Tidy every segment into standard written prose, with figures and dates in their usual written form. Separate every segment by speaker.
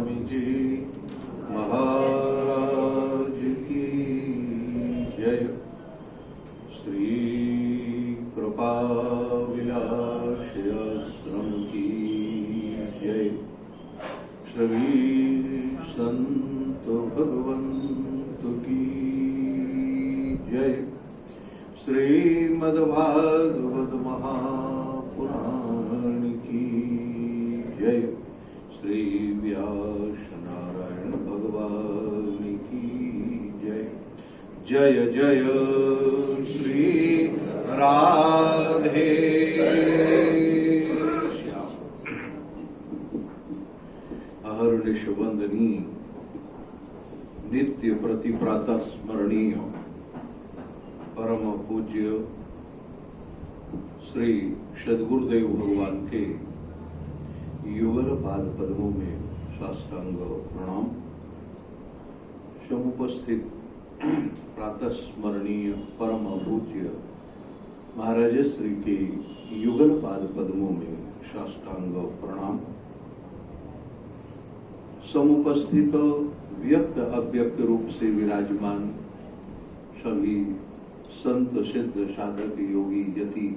Speaker 1: स्वामी जी महाराज की जय। श्री कृपा विलास आश्रम की जय। श्री संत भगवंत की जय। श्रीमद्भागवत महापुराण की जय। श्री व्यास नारायण भगवान की जय। जय जय श्री राधे श्याम। अहर्निश वंदनीय नित्य प्रति प्रातः स्मरणीय परम पूज्य श्री सद्गुरुदेव भगवान के युगल पाद पद्मों में साष्टांग प्रणाम। समुपस्थित प्रातः स्मरणीय परम पूज्य महाराज श्री के युगल पाद पद्मों में साष्टांग प्रणाम। समुपस्थित व्यक्त अव्यक्त रूप से विराजमान सभी संत सिद्ध साधक योगी यति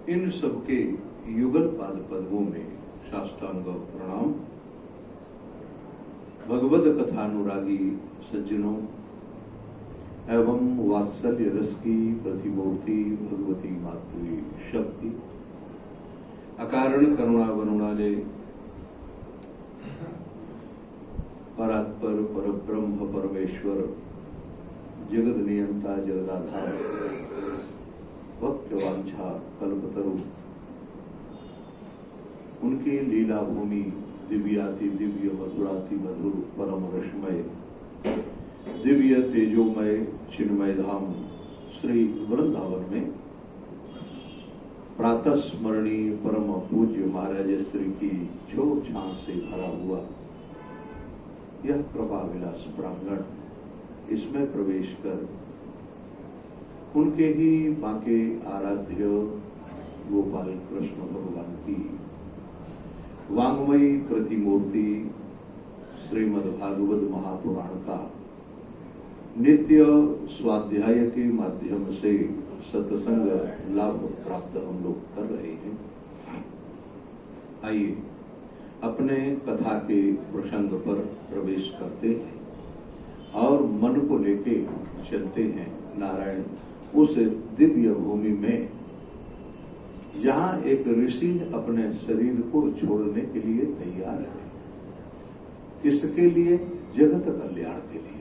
Speaker 1: इन सबके युगल पाद पद्मों में साष्टांग प्रणाम। भगवत कथानुरागी सज्जनों एवं वात्सल्य रस की प्रतिमूर्ति भगवती मातृ शक्ति अकारण करुणा वरुणालय परात्पर परब्रह्म परमेश्वर जगत नियंता जगदाधार वक्त्रवांछा कल्पतरु उनके लीला भूमि दिव्याति दिव्य मधुराति मधुर परम रसमय दिव्य तेजोमय चिन्मय धाम श्री वृंदावन में प्रातः स्मरणीय परम पूज्य महाराज श्री की छोर छां से भरा हुआ यह कृपा विलास प्रांगण, इसमें प्रवेश कर उनके ही बांके आराध्य गोपाल कृष्ण भगवान की वांग्मयी प्रतिमूर्ति श्रीमद्भागवत महापुराण का नित्य स्वाध्याय के माध्यम से सत्संग लाभ प्राप्त हम लोग कर रहे हैं। आइए अपने कथा के प्रसंग पर प्रवेश करते हैं और मन को लेके चलते हैं नारायण उस दिव्य भूमि में जहां एक ऋषि अपने शरीर को छोड़ने के लिए तैयार है। किसके लिए? जगत कल्याण के लिए।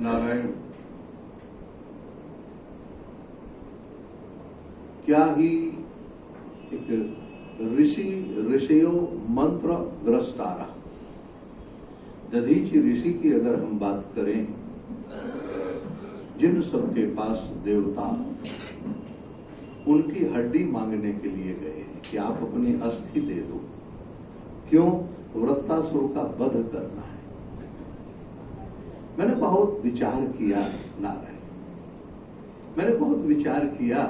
Speaker 1: नारायण क्या ही एक ऋषियों मंत्र द्रष्टारा दधीचि ऋषि की अगर हम बात करें, जिन सबके पास देवता उनकी हड्डी मांगने के लिए गए कि आप अपनी अस्थि दे दो। क्यों? वृत्तासुर का वध करना है। मैंने बहुत विचार किया नारायण, मैंने बहुत विचार किया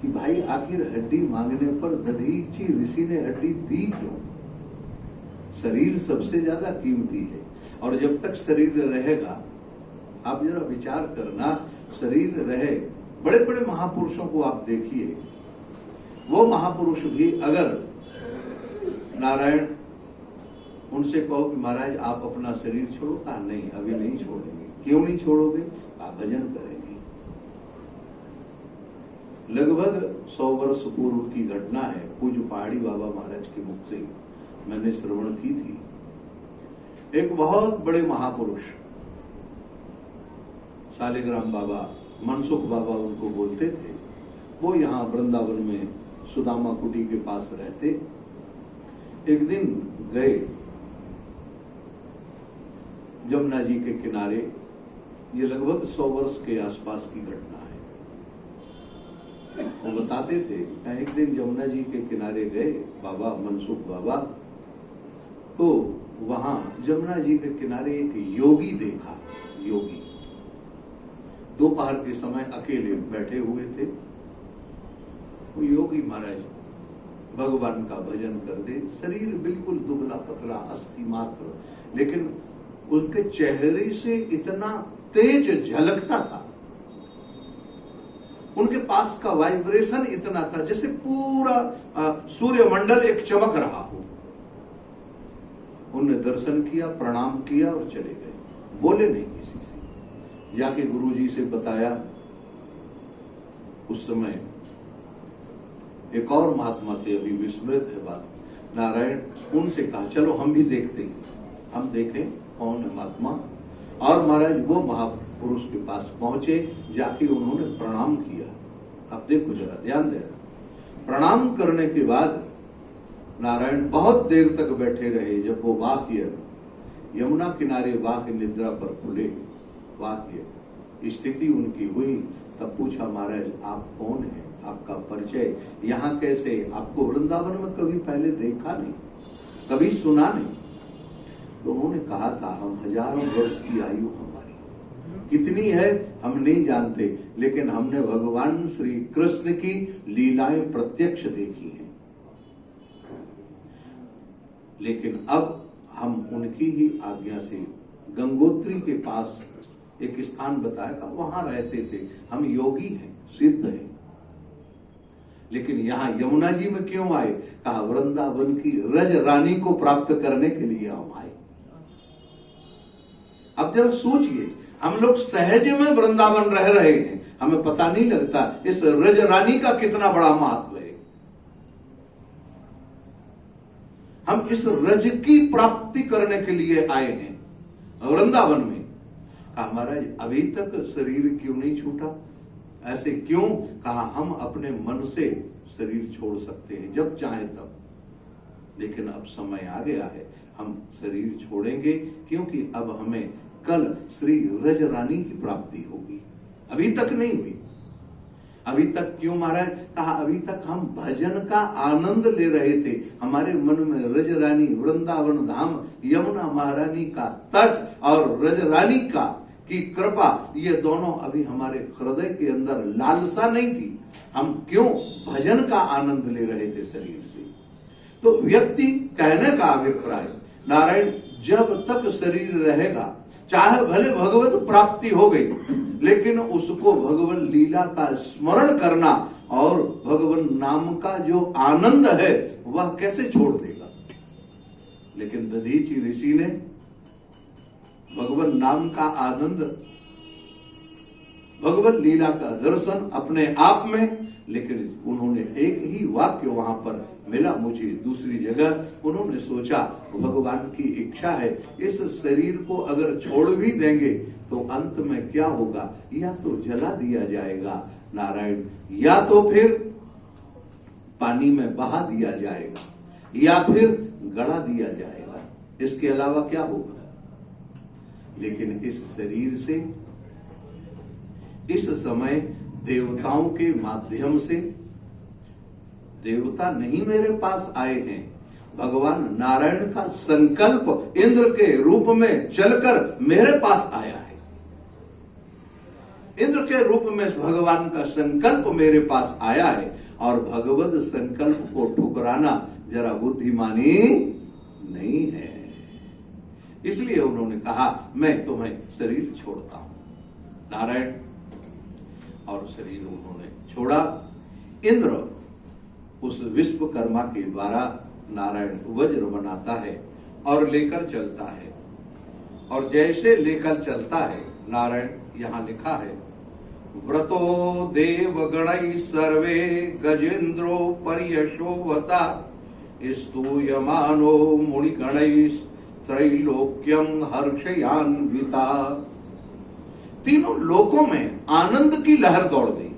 Speaker 1: कि भाई आखिर हड्डी मांगने पर दधीचि ऋषि ने हड्डी दी क्यों? शरीर सबसे ज्यादा कीमती है और जब तक शरीर रहेगा, आप जरा विचार करना, शरीर रहे, बड़े बड़े महापुरुषों को आप देखिए, वो महापुरुष भी अगर नारायण उनसे कहो कि महाराज आप अपना शरीर छोड़ो, कहा नहीं अभी नहीं छोड़ेंगे। क्यों नहीं छोड़ोगे? आप भजन करेंगे। लगभग 100 वर्ष पूर्व की घटना है। पूज्य पहाड़ी बाबा महाराज के मुख से मैंने श्रवण की थी। एक बहुत बड़े महापुरुष शालिग्राम बाबा, मनसुख बाबा उनको बोलते थे, वो यहाँ वृंदावन में सुदामा कुटी के पास रहते। एक दिन गए यमुना जी के किनारे, ये लगभग 100 वर्ष के आसपास की घटना है। वो बताते थे, एक दिन यमुना जी के किनारे गए बाबा मनसुख बाबा, तो वहां यमुना जी के किनारे एक योगी देखा। योगी दोपहर के समय अकेले बैठे हुए थे। वो योगी महाराज भगवान का भजन कर दे। शरीर बिल्कुल दुबला पतला, अस्थि मात्र, लेकिन उनके चेहरे से इतना तेज झलकता था, उनके पास का वाइब्रेशन इतना था जैसे पूरा सूर्यमंडल एक चमक रहा हो। उनने दर्शन किया, प्रणाम किया और चले गए, बोले नहीं किसी से। जाके गुरुजी से बताया। उस समय एक और महात्मा थे, अभी विस्मृत है बात, नारायण, उनसे कहा चलो हम भी देखते हैं, हम देखें कौन है महात्मा। और महाराज वो महापुरुष के पास पहुंचे, जाके उन्होंने प्रणाम किया। अब देखो जरा, ध्यान देना। प्रणाम करने के बाद नारायण बहुत देर तक बैठे रहे। जब वो वाक्य यमुना किनारे वाक्य निद्रा पर खुले, वाक्य स्थिति उनकी हुई, तब पूछा महाराज आप कौन हैं, आपका परिचय, यहाँ कैसे, आपको वृंदावन में कभी पहले देखा नहीं, कभी सुना नहीं। तो उन्होंने कहा था हम हजारों वर्ष की आयु हमारी, कितनी है हम नहीं जानते, लेकिन हमने भगवान श्री कृष्ण की लीलाएं प्रत्यक्ष देखी हैं। लेकिन अब हम उनकी ही आज्ञा से गंगोत्री के पास एक स्थान बताया, वहां रहते थे, हम योगी हैं, सिद्ध हैं। लेकिन यहाँ यमुना जी में क्यों आए? कहा वृंदावन की रज रानी को प्राप्त करने के लिए हम आए। अब जरा सोचिए, हम लोग सहज में वृंदावन रह रहे हैं, हमें पता नहीं लगता इस रज रानी का कितना बड़ा महत्व है। हम इस रज की प्राप्ति करने के लिए आए हैं वृंदावन में। कहा महाराज अभी तक शरीर क्यों नहीं छूटा? ऐसे क्यों? कहा हम अपने मन से शरीर छोड़ सकते हैं जब चाहे तब, लेकिन अब समय आ गया है, हम शरीर छोड़ेंगे, क्योंकि अब हमें कल श्री रज रानी की प्राप्ति होगी। अभी तक नहीं हुई। अभी तक क्यों महाराज? कहा अभी तक हम भजन का आनंद ले रहे थे, हमारे मन में रज रानी, वृंदावन धाम, यमुना महारानी का तट और रज रानी का की कृपा, ये दोनों अभी हमारे हृदय के अंदर लालसा नहीं थी। हम क्यों भजन का आनंद ले रहे थे शरीर से। तो व्यक्ति कहने का अभिप्राय, नारायण जब तक शरीर रहेगा, चाहे भले भगवत प्राप्ति हो गई, लेकिन उसको भगवान लीला का स्मरण करना और भगवान नाम का जो आनंद है वह कैसे छोड़ देगा। लेकिन दधीचि ऋषि ने भगवान नाम का आनंद, भगवत लीला का दर्शन अपने आप में, लेकिन उन्होंने एक ही वाक्य वहां पर मिला मुझे दूसरी जगह, उन्होंने सोचा भगवान की इच्छा है, इस शरीर को अगर छोड़ भी देंगे तो अंत में क्या होगा, या तो जला दिया जाएगा नारायण, या तो फिर पानी में बहा दिया जाएगा, या फिर गड़ा दिया जाएगा, इसके अलावा क्या होगा। लेकिन इस शरीर से इस समय देवताओं के माध्यम से, देवता नहीं मेरे पास आए हैं, भगवान नारायण का संकल्प इंद्र के रूप में चलकर मेरे पास आया है। इंद्र के रूप में भगवान का संकल्प मेरे पास आया है, और भगवत संकल्प को ठुकराना जरा बुद्धिमानी नहीं है। इसलिए उन्होंने कहा मैं तुम्हें शरीर छोड़ता हूं नारायण, और शरीर उन्होंने छोड़ा। इंद्र उस विश्वकर्मा के द्वारा नारायण वज्र बनाता है और लेकर चलता है, और जैसे लेकर चलता है नारायण, यहां लिखा है व्रतो देवगणै सर्वे गजेंद्रो पर्यशोवता स्तूयमानो मुनिगणै त्रैलोक्यम हर्षयान्विता। तीनों लोकों में आनंद की लहर दौड़ गई।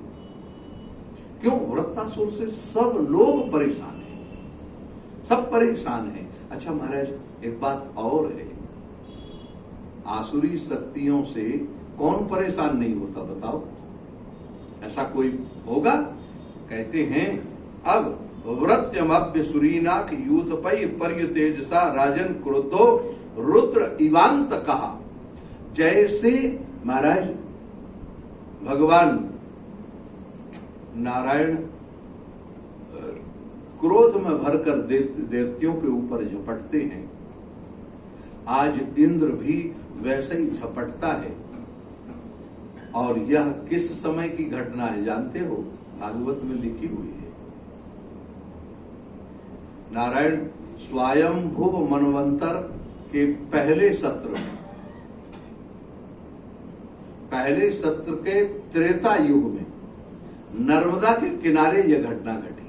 Speaker 1: क्यों? वृत्तासुर से सब लोग परेशान हैं, सब परेशान हैं। अच्छा महाराज एक बात और है, आसुरी शक्तियों से कौन परेशान नहीं होता बताओ? ऐसा कोई होगा? कहते हैं अब व्रत्यमभ्य सुरीनाक यूथपै पर्य तेजसा राजन क्रोधो रुद्र इवांत कहा। जैसे महाराज भगवान नारायण क्रोध में भरकर देवतियों के ऊपर झपटते हैं। आज इंद्र भी वैसे ही झपटता है। और यह किस समय की घटना है जानते हो? भागवत में लिखी हुई है। नारायण स्वयंभुव मनवंतर के पहले सत्र के त्रेता युग में नर्मदा के किनारे यह घटना घटी।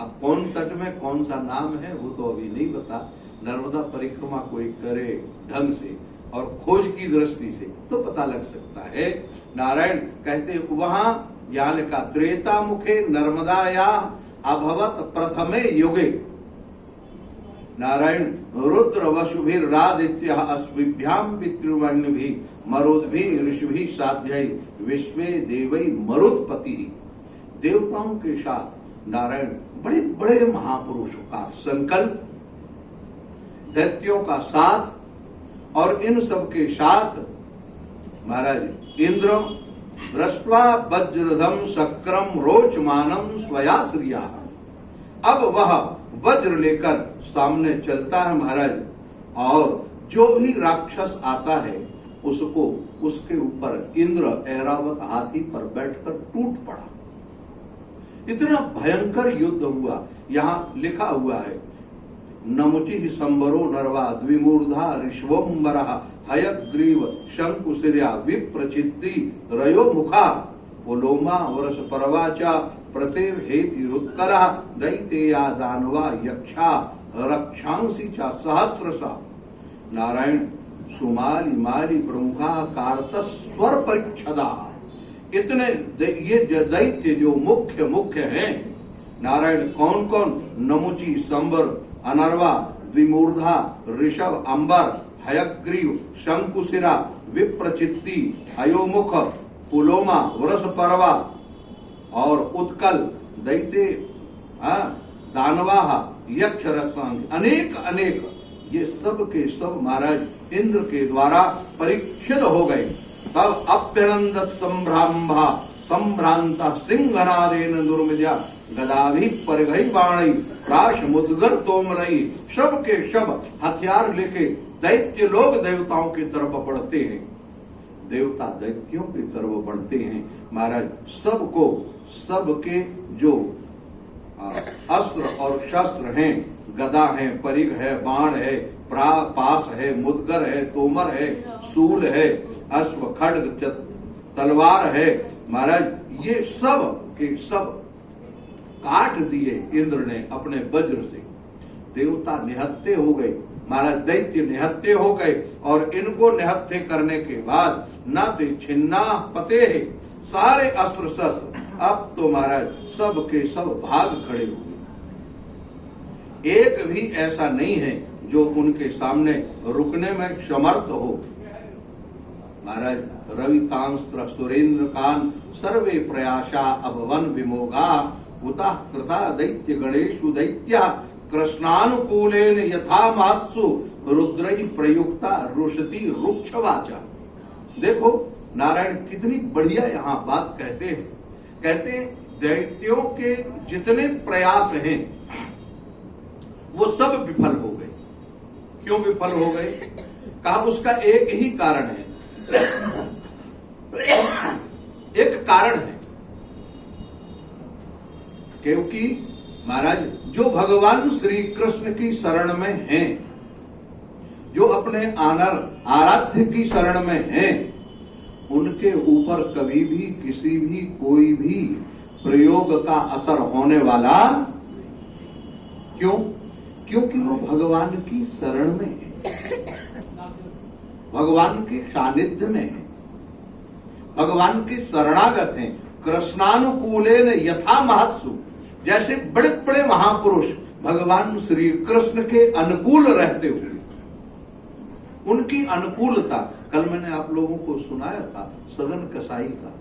Speaker 1: अब कौन तट में कौन सा नाम है वो तो अभी नहीं बता। नर्मदा परिक्रमा कोई करे ढंग से और खोज की दृष्टि से तो पता लग सकता है। नारायण कहते वहां यहाँ लिखा त्रेता मुखे नर्मदाया अभवत प्रथमे युगे नारायण रुद्र वसुभिरादित्य अस्विभ्याम पितृवन्यभि मरुद्भि ऋषिभि साध्यै विश्वे देवै मरुत्पति। देवताओं के साथ नारायण बड़े बड़े महापुरुषों का संकल्प, दैत्यों का साथ और इन सब के साथ महाराज इंद्र दृष्ट्वा वज्रधम शक्रम रोचमानम स्वयाश्रिया। अब वह वज्र लेकर सामने चलता है महाराज, और जो भी राक्षस आता है उसको उसके ऊपर इंद्र ऐरावत हाथी पर बैठकर टूट पड़ा। इतना भयंकर युद्ध हुआ। यहाँ लिखा हुआ है नमुचि संबरो नरवा द्विमूर्धा ऋष्वंबर हयग्रीव शंकुशिर्या विप्रचित्ति रयो मुखा पुलोमा वरस परवाचा प्रतिर्हेति रुत्करा दैतेया दानवा यक्षा रक्षांसी चा सहस्रशा। नारायण सुमाली माली प्रमुखा कारतस्वर परिच्छदा। इतने ये दैत्य जो मुख्य हैं नारायण कौन कौन? नमुची संबर अनर्वा द्विमूर्धा ऋषभ अंबर हयग्रीव शंकुशिरा विप्रचित्ति अयोमुख पुलोमा वरस परवा और उत्कल दैत्य दानवा यक्ष रसांग अनेक ये सब के सब महाराज इंद्र के द्वारा परीक्षित हो गए। तब अभ्यनंदत संभ्रांभा संभ्रांता सिंहनादेन दुर्मिद्या गदाभि परिघई बाणी प्राश मुदगर तोमरई। सब के सब हथियार लेके दैत्य लोग देवताओं की तरफ बढ़ते हैं, देवता दैत्यों की तरफ बढ़ते हैं महाराज। सबके जो अस्त्र और शस्त्र हैं, गदा है, परिघ है, बाण है, पास है, मुदगर है, तोमर है, सूल है, अश्व खड्ग तलवार है महाराज। ये सब के सब काट दिए इंद्र ने अपने वज्र से। देवता निहत्थे हो गए महाराज, दैत्य निहत्थे हो गए। और इनको निहत्थे करने के बाद न ते छिन्ना पते है सारे अस्त्र शस्त्र। अब तो महाराज सब के सब भाग खड़े हुए। एक भी ऐसा नहीं है जो उनके सामने रुकने में समर्थ हो महाराज। रवितांस्त्र सुरेंद्र कान सर्वे प्रयासा अभवन विमोगा उता कृता दैत्य गणेशु दैत्या कृष्णानुकूलेन यथा महत्सु रुद्रई प्रयुक्ता रुषति रुक्षवाचा। देखो नारायण कितनी बढ़िया यहाँ बात कहते हैं। कहते हैं दैत्यों के जितने प्रयास हैं वो सब विफल हो गए। क्यों विफल हो गए? कहा उसका एक ही कारण है। एक कारण है क्योंकि महाराज जो भगवान श्री कृष्ण की शरण में हैं, जो अपने आराध्य की शरण में हैं, उनके ऊपर कभी भी किसी भी कोई भी प्रयोग का असर होने वाला क्यों? क्योंकि वो भगवान की शरण में है, भगवान के सानिध्य में है, भगवान के शरणागत हैं। कृष्णानुकूलेन यथा महत्सु, जैसे बड़े बड़े महापुरुष भगवान श्री कृष्ण के अनुकूल रहते हुए, उनकी अनुकूलता। कल मैंने आप लोगों को सुनाया था सदन कसाई का।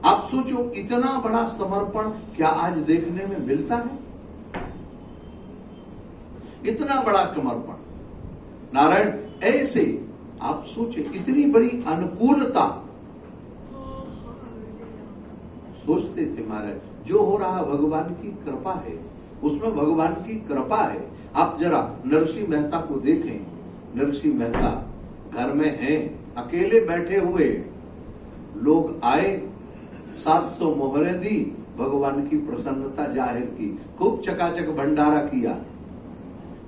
Speaker 1: आप सोचो इतना बड़ा समर्पण क्या आज देखने में मिलता है? इतना बड़ा समर्पण नारायण। ऐसे आप सोचे इतनी बड़ी अनुकूलता। सोचते थे महाराज जो हो रहा भगवान की कृपा है, उसमें भगवान की कृपा है। आप जरा नरसिंह मेहता को देखें। नरसिंह मेहता घर में हैं, अकेले बैठे हुए, लोग आए, 700 मोहरें दी, भगवान की प्रसन्नता जाहिर की, खूब चकाचक भंडारा किया।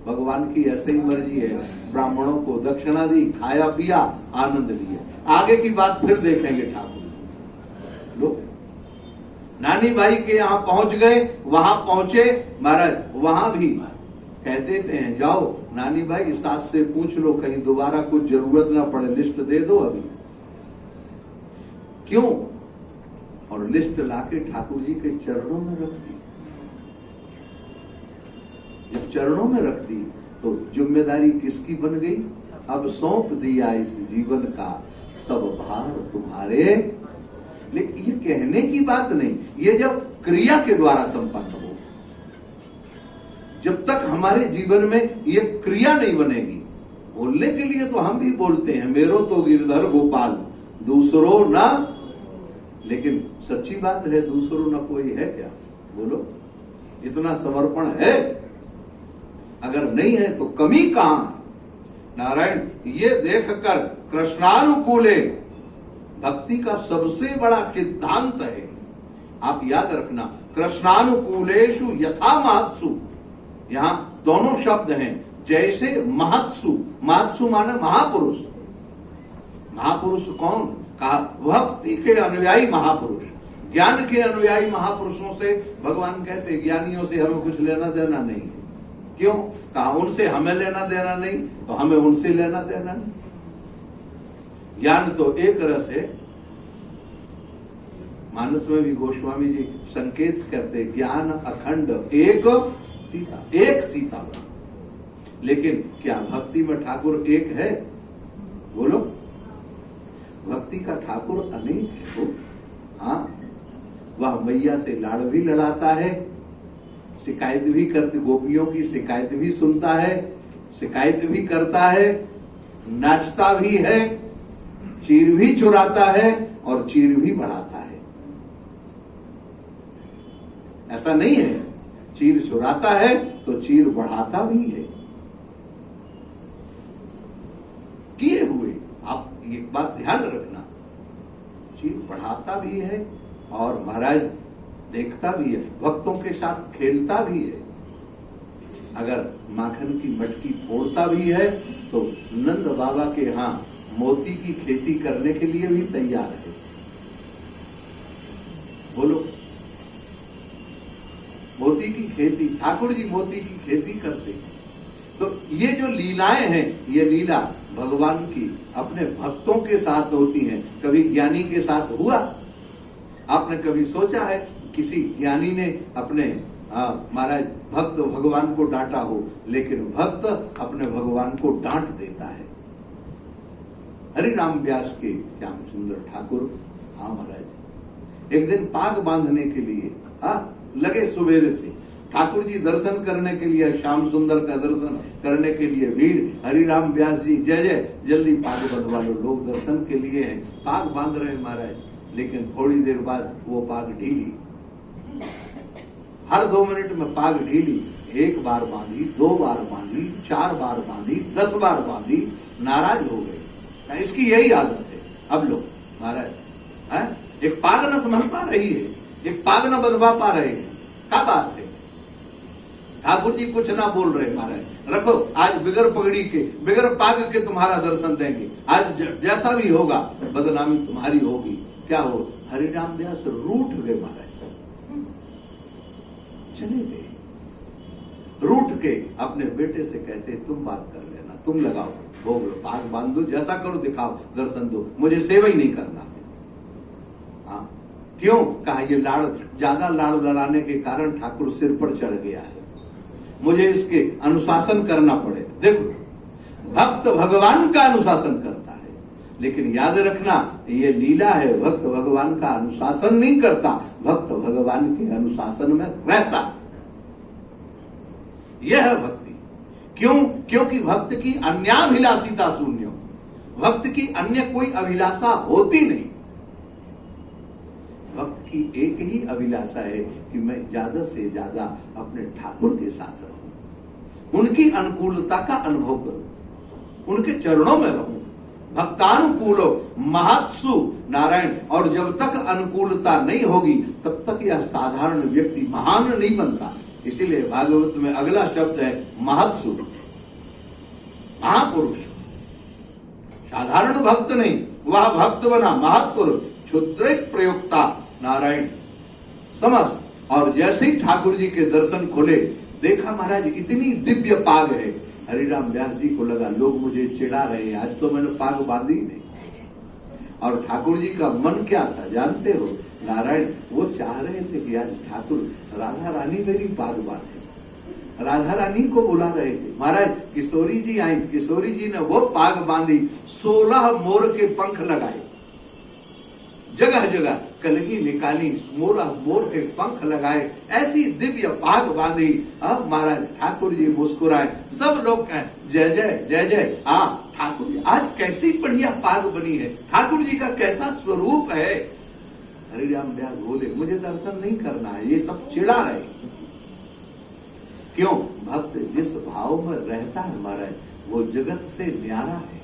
Speaker 1: भगवान की ऐसे ही मर्जी है, ब्राह्मणों को दक्षिणा दी, खाया पिया, आनंद लिया। आगे की बात फिर देखेंगे ठाकुर। लो, नानी भाई के यहाँ पहुंच गए, वहां पहुंचे महाराज, वहां भी कहते थे जाओ नानी भाई सास से पूछ लो, कहीं दोबारा कुछ जरूरत ना पड़े, लिस्ट दे दो अभी। क्यों? और लिस्ट लाके ठाकुर जी के चरणों में रख दी। जब चरणों में रख दी तो जिम्मेदारी किसकी बन गई? अब सौंप दिया इस जीवन का सब भार तुम्हारे। लेकिन ये कहने की बात नहीं, ये जब क्रिया के द्वारा संपन्न हो। जब तक हमारे जीवन में ये क्रिया नहीं बनेगी, बोलने के लिए तो हम भी बोलते हैं, मेरो तो गिरधर गोपाल दूसरों ना, लेकिन सच्ची बात है दूसरों ना कोई है क्या? बोलो, इतना समर्पण है? अगर नहीं है तो कमी कहां? नारायण ये देखकर कृष्णानुकूले भक्ति का सबसे बड़ा सिद्धांत है। आप याद रखना, कृष्णानुकूलेषु यथा महत्सु, यहां दोनों शब्द हैं। जैसे महत्सु, महत्सु माने महापुरुष। महापुरुष कौन? कहा भक्ति के अनुयायी महापुरुष, ज्ञान के अनुयायी महापुरुषों से भगवान कहते ज्ञानियों से हमें कुछ लेना देना नहीं। क्यों? कहा उनसे हमें लेना देना नहीं, तो हमें उनसे लेना देना नहीं। ज्ञान तो एक रस है। मानस में भी गोस्वामी जी संकेत करते ज्ञान अखंड एक सीता, एक सीता। लेकिन क्या भक्ति में ठाकुर एक है? बोलो, भक्ति का ठाकुर अनेक है। हाँ, वह मैया से लाड़ भी लड़ाता है, शिकायत भी करते, गोपियों की शिकायत भी सुनता है, शिकायत भी करता है, नाचता भी है, चीर भी चुराता है और चीर भी बढ़ाता है। ऐसा नहीं है, चीर चुराता है तो चीर बढ़ाता भी है। किए हुए आप एक बात ध्यान रखना, चीर बढ़ाता भी है और महाराज देखता भी है, भक्तों के साथ खेलता भी है। अगर माखन की मटकी फोड़ता भी है तो नंद बाबा के यहाँ मोती की खेती करने के लिए भी तैयार है। बोलो, मोती की खेती, ठाकुर जी मोती की खेती करते हैं। तो ये जो लीलाएं हैं, ये लीला भगवान की अपने भक्तों के साथ होती हैं। कभी ज्ञानी के साथ हुआ? आपने कभी सोचा है किसी ज्ञानी ने अपने महाराज भक्त भगवान को डांटा हो? लेकिन भक्त अपने भगवान को डांट देता है। हरिराम व्यास के श्याम सुंदर ठाकुर, हाँ महाराज, एक दिन पाग बांधने के लिए लगे सुबेरे से, ठाकुर जी दर्शन करने के लिए, श्याम सुंदर का दर्शन करने के लिए भीड़। हरिराम व्यास जी जय जय, जल्दी पाग बंधवा लो, लोग दर्शन के लिए हैं। पाग बांध रहे महाराज, लेकिन थोड़ी देर बाद वो पाग ढीली। हर 2 मिनट में पाग ढीली। 1 बार बांधी, 2 बार बांधी, 4 बार बांधी, 10 बार बांधी, नाराज हो गए। इसकी यही आदत है। अब लोग महाराज एक पाग न समझ पा रही है, एक पाग न बंधवा पा रहे हैं। क्या बात है? ठाकुर जी कुछ ना बोल रहे महाराज, रखो आज बिगर पगड़ी के, बिगर पाग के तुम्हारा दर्शन देंगे। आज जैसा भी होगा बदनामी तुम्हारी होगी। क्या हो? हरिराम व्यास रूठ गए महाराज, चले गए। रूठ के अपने बेटे से कहते तुम बात कर लेना, तुम लगाओ भोग, पाग बांध दो, जैसा करो दिखाओ, दर्शन दो, मुझे सेवा ही नहीं करना है। हाँ, क्यों? कहा ये लाड़, ज्यादा लाड़ लड़ाने के कारण ठाकुर सिर पर चढ़ गया है, मुझे इसके अनुशासन करना पड़े। देखो, भक्त भगवान का अनुशासन करता है, लेकिन याद रखना ये लीला है। भक्त भगवान का अनुशासन नहीं करता, भक्त भगवान के अनुशासन में रहता। यह है भक्ति। क्यों? क्योंकि भक्त की अन्याभिलाषिता शून्य, भक्त की अन्य कोई अभिलाषा होती नहीं। भक्त की उनकी एक ही अभिलाषा है कि मैं ज्यादा से ज्यादा अपने ठाकुर के साथ रहूं, उनकी अनुकूलता का अनुभव करूं, उनके चरणों में रहूं। भक्तानुकूलो महत्सु नारायण। और जब तक अनुकूलता नहीं होगी तब तक यह साधारण व्यक्ति महान नहीं बनता। इसीलिए भागवत में अगला शब्द है महत्सु, महापुरुष। साधारण भक्त नहीं, वह भक्त बना महत्पुरुष, क्षुद्र प्रयुक्ता नारायण समझ। और जैसे ही ठाकुर जी के दर्शन खोले, देखा महाराज इतनी दिव्य पाग है। हरिराम व्यास जी को लगा लोग मुझे चिढ़ा रहे हैं, आज तो मैंने पाग बांधी नहीं। और ठाकुर जी का मन क्या था जानते हो नारायण? वो चाह रहे थे कि आज ठाकुर राधा रानी मेरी पाग बांधे, राधा रानी को बुला रहे थे। महाराज किशोरी जी आई, किशोरी जी ने वो पाग बांधी, 16 मोर के पंख लगाए, जगह जगह कलगी निकाली, मोर के पंख लगाए, ऐसी दिव्य पाग बांधी। अब महाराज ठाकुर जी मुस्कुराए, सब लोग कहें जय जय जय जय। ठाकुर जी आज कैसी बढ़िया पाग बनी है, ठाकुर जी का कैसा स्वरूप है। हरिराम व्यास बोले मुझे दर्शन नहीं करना है, ये सब चिढ़ा रहे। क्यों? भक्त जिस भाव में रहता है महाराज, वो जगत से न्यारा है,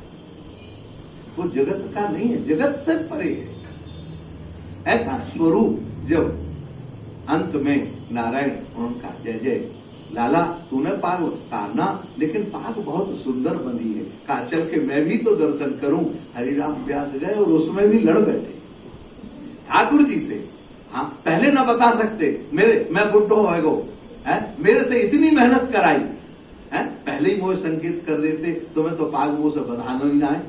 Speaker 1: वो जगत का नहीं है, जगत से परे है। ऐसा स्वरूप जब अंत में नारायण उनका जय जय, लाला तूने पाग काना, लेकिन पाग बहुत सुंदर बनी है, कहा चल के मैं भी तो दर्शन करूं। हरिराम व्यास गए और उसमें भी लड़ बैठे ठाकुर जी से। हाँ पहले ना बता सकते, मैं बुड्ढो है गो, मेरे से इतनी मेहनत कराई है, पहले ही मुझे संकेत कर देते तो मैं तो पाग मुंह से बधाना ही ना है।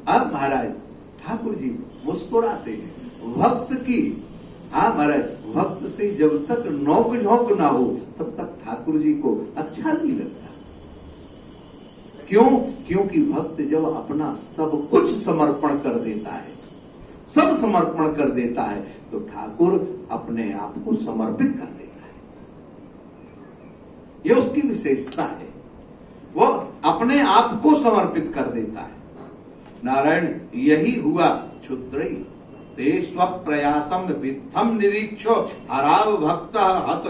Speaker 1: अब महाराज ठाकुर जी मुस्कुराते हैं। भक्त की महाराज भक्त से जब तक नौक झोंक ना हो तब तक ठाकुर जी को अच्छा नहीं लगता। क्यों? क्योंकि भक्त जब अपना सब कुछ समर्पण कर देता है, सब समर्पण कर देता है, तो ठाकुर अपने आप को समर्पित कर देता है। यह उसकी विशेषता है, वो अपने आप को समर्पित कर देता है। नारायण यही हुआ क्षुद्रई ते स्वप्रयासम वित्थम निरीक्षो हराव भक्त हत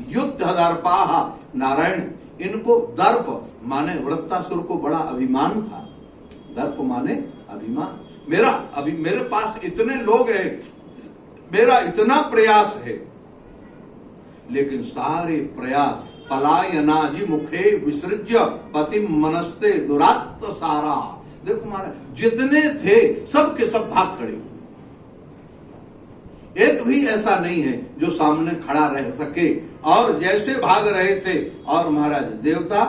Speaker 1: युद्ध दर्पाह। नारायण इनको दर्प माने वृत्तासुर को बड़ा अभिमान था, दर्प माने अभिमान। मेरे पास इतने लोग हैं, मेरा इतना प्रयास है, लेकिन सारे प्रयास पलायनाजि मुखे विसृज्य पति मनस्ते दुरात्त सारा। देखो महाराज जितने थे सब के सब भाग खड़े हुए, एक भी ऐसा नहीं है जो सामने खड़ा रह सके। और जैसे भाग रहे थे, और महाराज देवता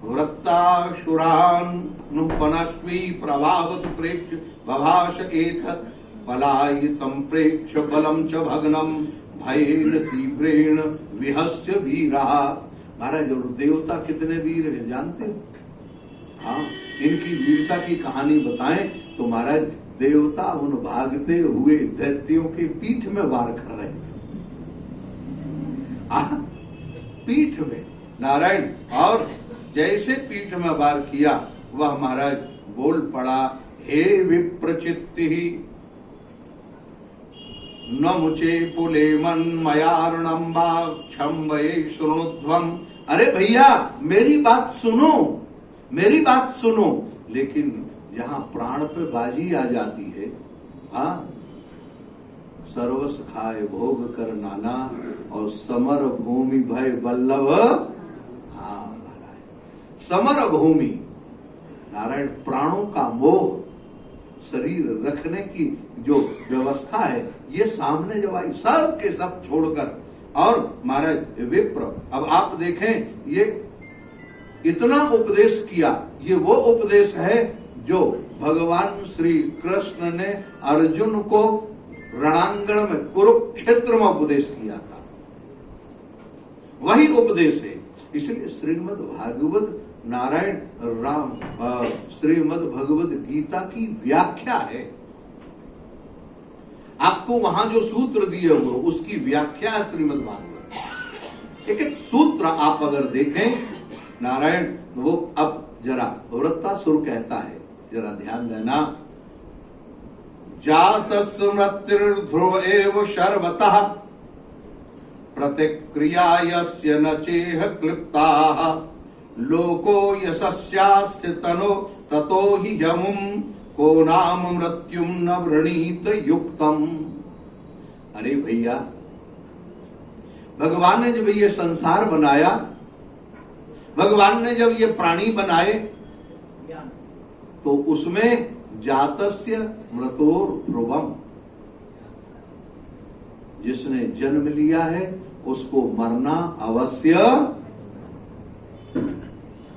Speaker 1: वृत्तासुरान नुपनस्वी प्रभावत प्रेक्ष बभाष एतत् पलायितं प्रेक्ष बलम च भग्नम भयेन तीव्रेण विहस्य वीरा। महाराज और देवता कितने वीर हैं जानते हो? हाँ इनकी वीरता की कहानी बताएं तो महाराज देवता उन भागते हुए दैत्यों के पीठ में वार कर रहे थे, पीठ में नारायण। और जैसे पीठ में वार किया वह महाराज बोल पड़ा, हे विप्रचित्ति न मुचे पुले मन मयार्णम क्षम्भये शृणुध्वम। अरे भैया मेरी बात सुनो, मेरी बात सुनो। लेकिन जहां प्राण पे बाजी आ जाती है, हाँ सर्वस खाए भोग कर नाना और समर भूमि भय बल्लभ। हाँ महाराज समर भूमि नारायण प्राणों का मोह, शरीर रखने की जो व्यवस्था है, ये सामने जब आई सब के सब छोड़कर। और महाराज विप्र, अब आप देखें ये इतना उपदेश किया, ये वो उपदेश है जो भगवान श्री कृष्ण ने अर्जुन को रणांगण में कुरुक्षेत्र में उपदेश किया था, वही उपदेश है। इसलिए श्रीमद् भागवत नारायण राम श्रीमद् भगवत गीता की व्याख्या है। आपको वहां जो सूत्र दिए हुए उसकी व्याख्या है श्रीमद् भागवत। एक एक सूत्र आप अगर देखें नारायण, वो अब जरा वृत्तासुर कहता है, जरा ध्यान देना, जातस्य मृत्युर्ध्रुव एव सर्वतः प्रतिक्रिया यस्य न चेह क्लिप्ताः लोको यशस्यास्य तनो ततो हि यमुं को नाम मृत्युम न वृणीत युक्तम। अरे भैया, भगवान ने जब ये संसार बनाया, भगवान ने जब ये प्राणी बनाए, तो उसमें जातस्य मृतोर ध्रुवम, जिसने जन्म लिया है उसको मरना अवश्य।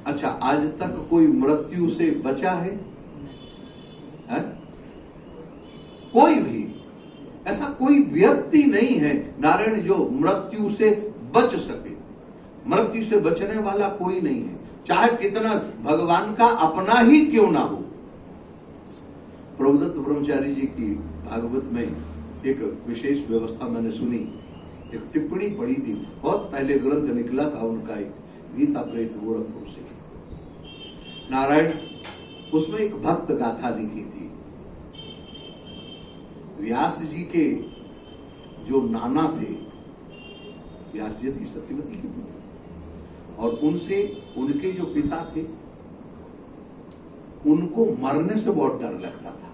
Speaker 1: अच्छा, आज तक कोई मृत्यु से बचा है? कोई भी ऐसा कोई व्यक्ति नहीं है नारायण जो मृत्यु से बच सके। मृत्यु से बचने वाला कोई नहीं है, चाहे कितना भगवान का अपना ही क्यों ना हो। प्रभुदत्त ब्रह्मचारी जी की भागवत में एक विशेष व्यवस्था मैंने सुनी, एक टिप्पणी पढ़ी थी, बहुत पहले ग्रंथ निकला था उनका, एक गीता प्रेत गोरखपुर से नारायण, उसमें एक भक्त गाथा लिखी थी। व्यास जी के जो नाना थे, व्यास जी थी सत्यवती की पुत्री, और उनसे उनके जो पिता थे उनको मरने से बहुत डर लगता था।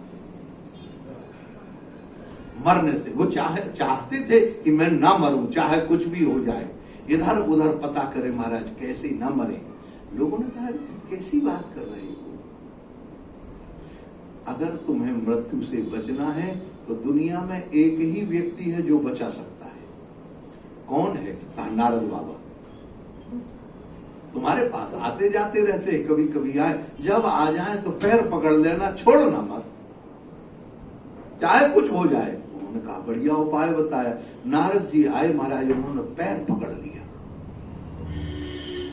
Speaker 1: मरने से वो चाहते थे कि मैं ना मरूं, चाहे कुछ भी हो जाए, इधर उधर पता करे महाराज कैसे ना मरे। लोगों ने कहा कैसी बात कर रहे हो, अगर तुम्हें मृत्यु से बचना है तो दुनिया में एक ही व्यक्ति है जो बचा सकता है। कौन है? कहा नारद बाबा। तुम्हारे पास आते जाते रहते हैं, कभी कभी आए, जब आ जाए तो पैर पकड़ लेना, छोड़ना मत, चाहे कुछ हो जाए। उन्होंने कहा बढ़िया उपाय बताया। नारद जी आए महाराज, उन्होंने पैर पकड़ लिया,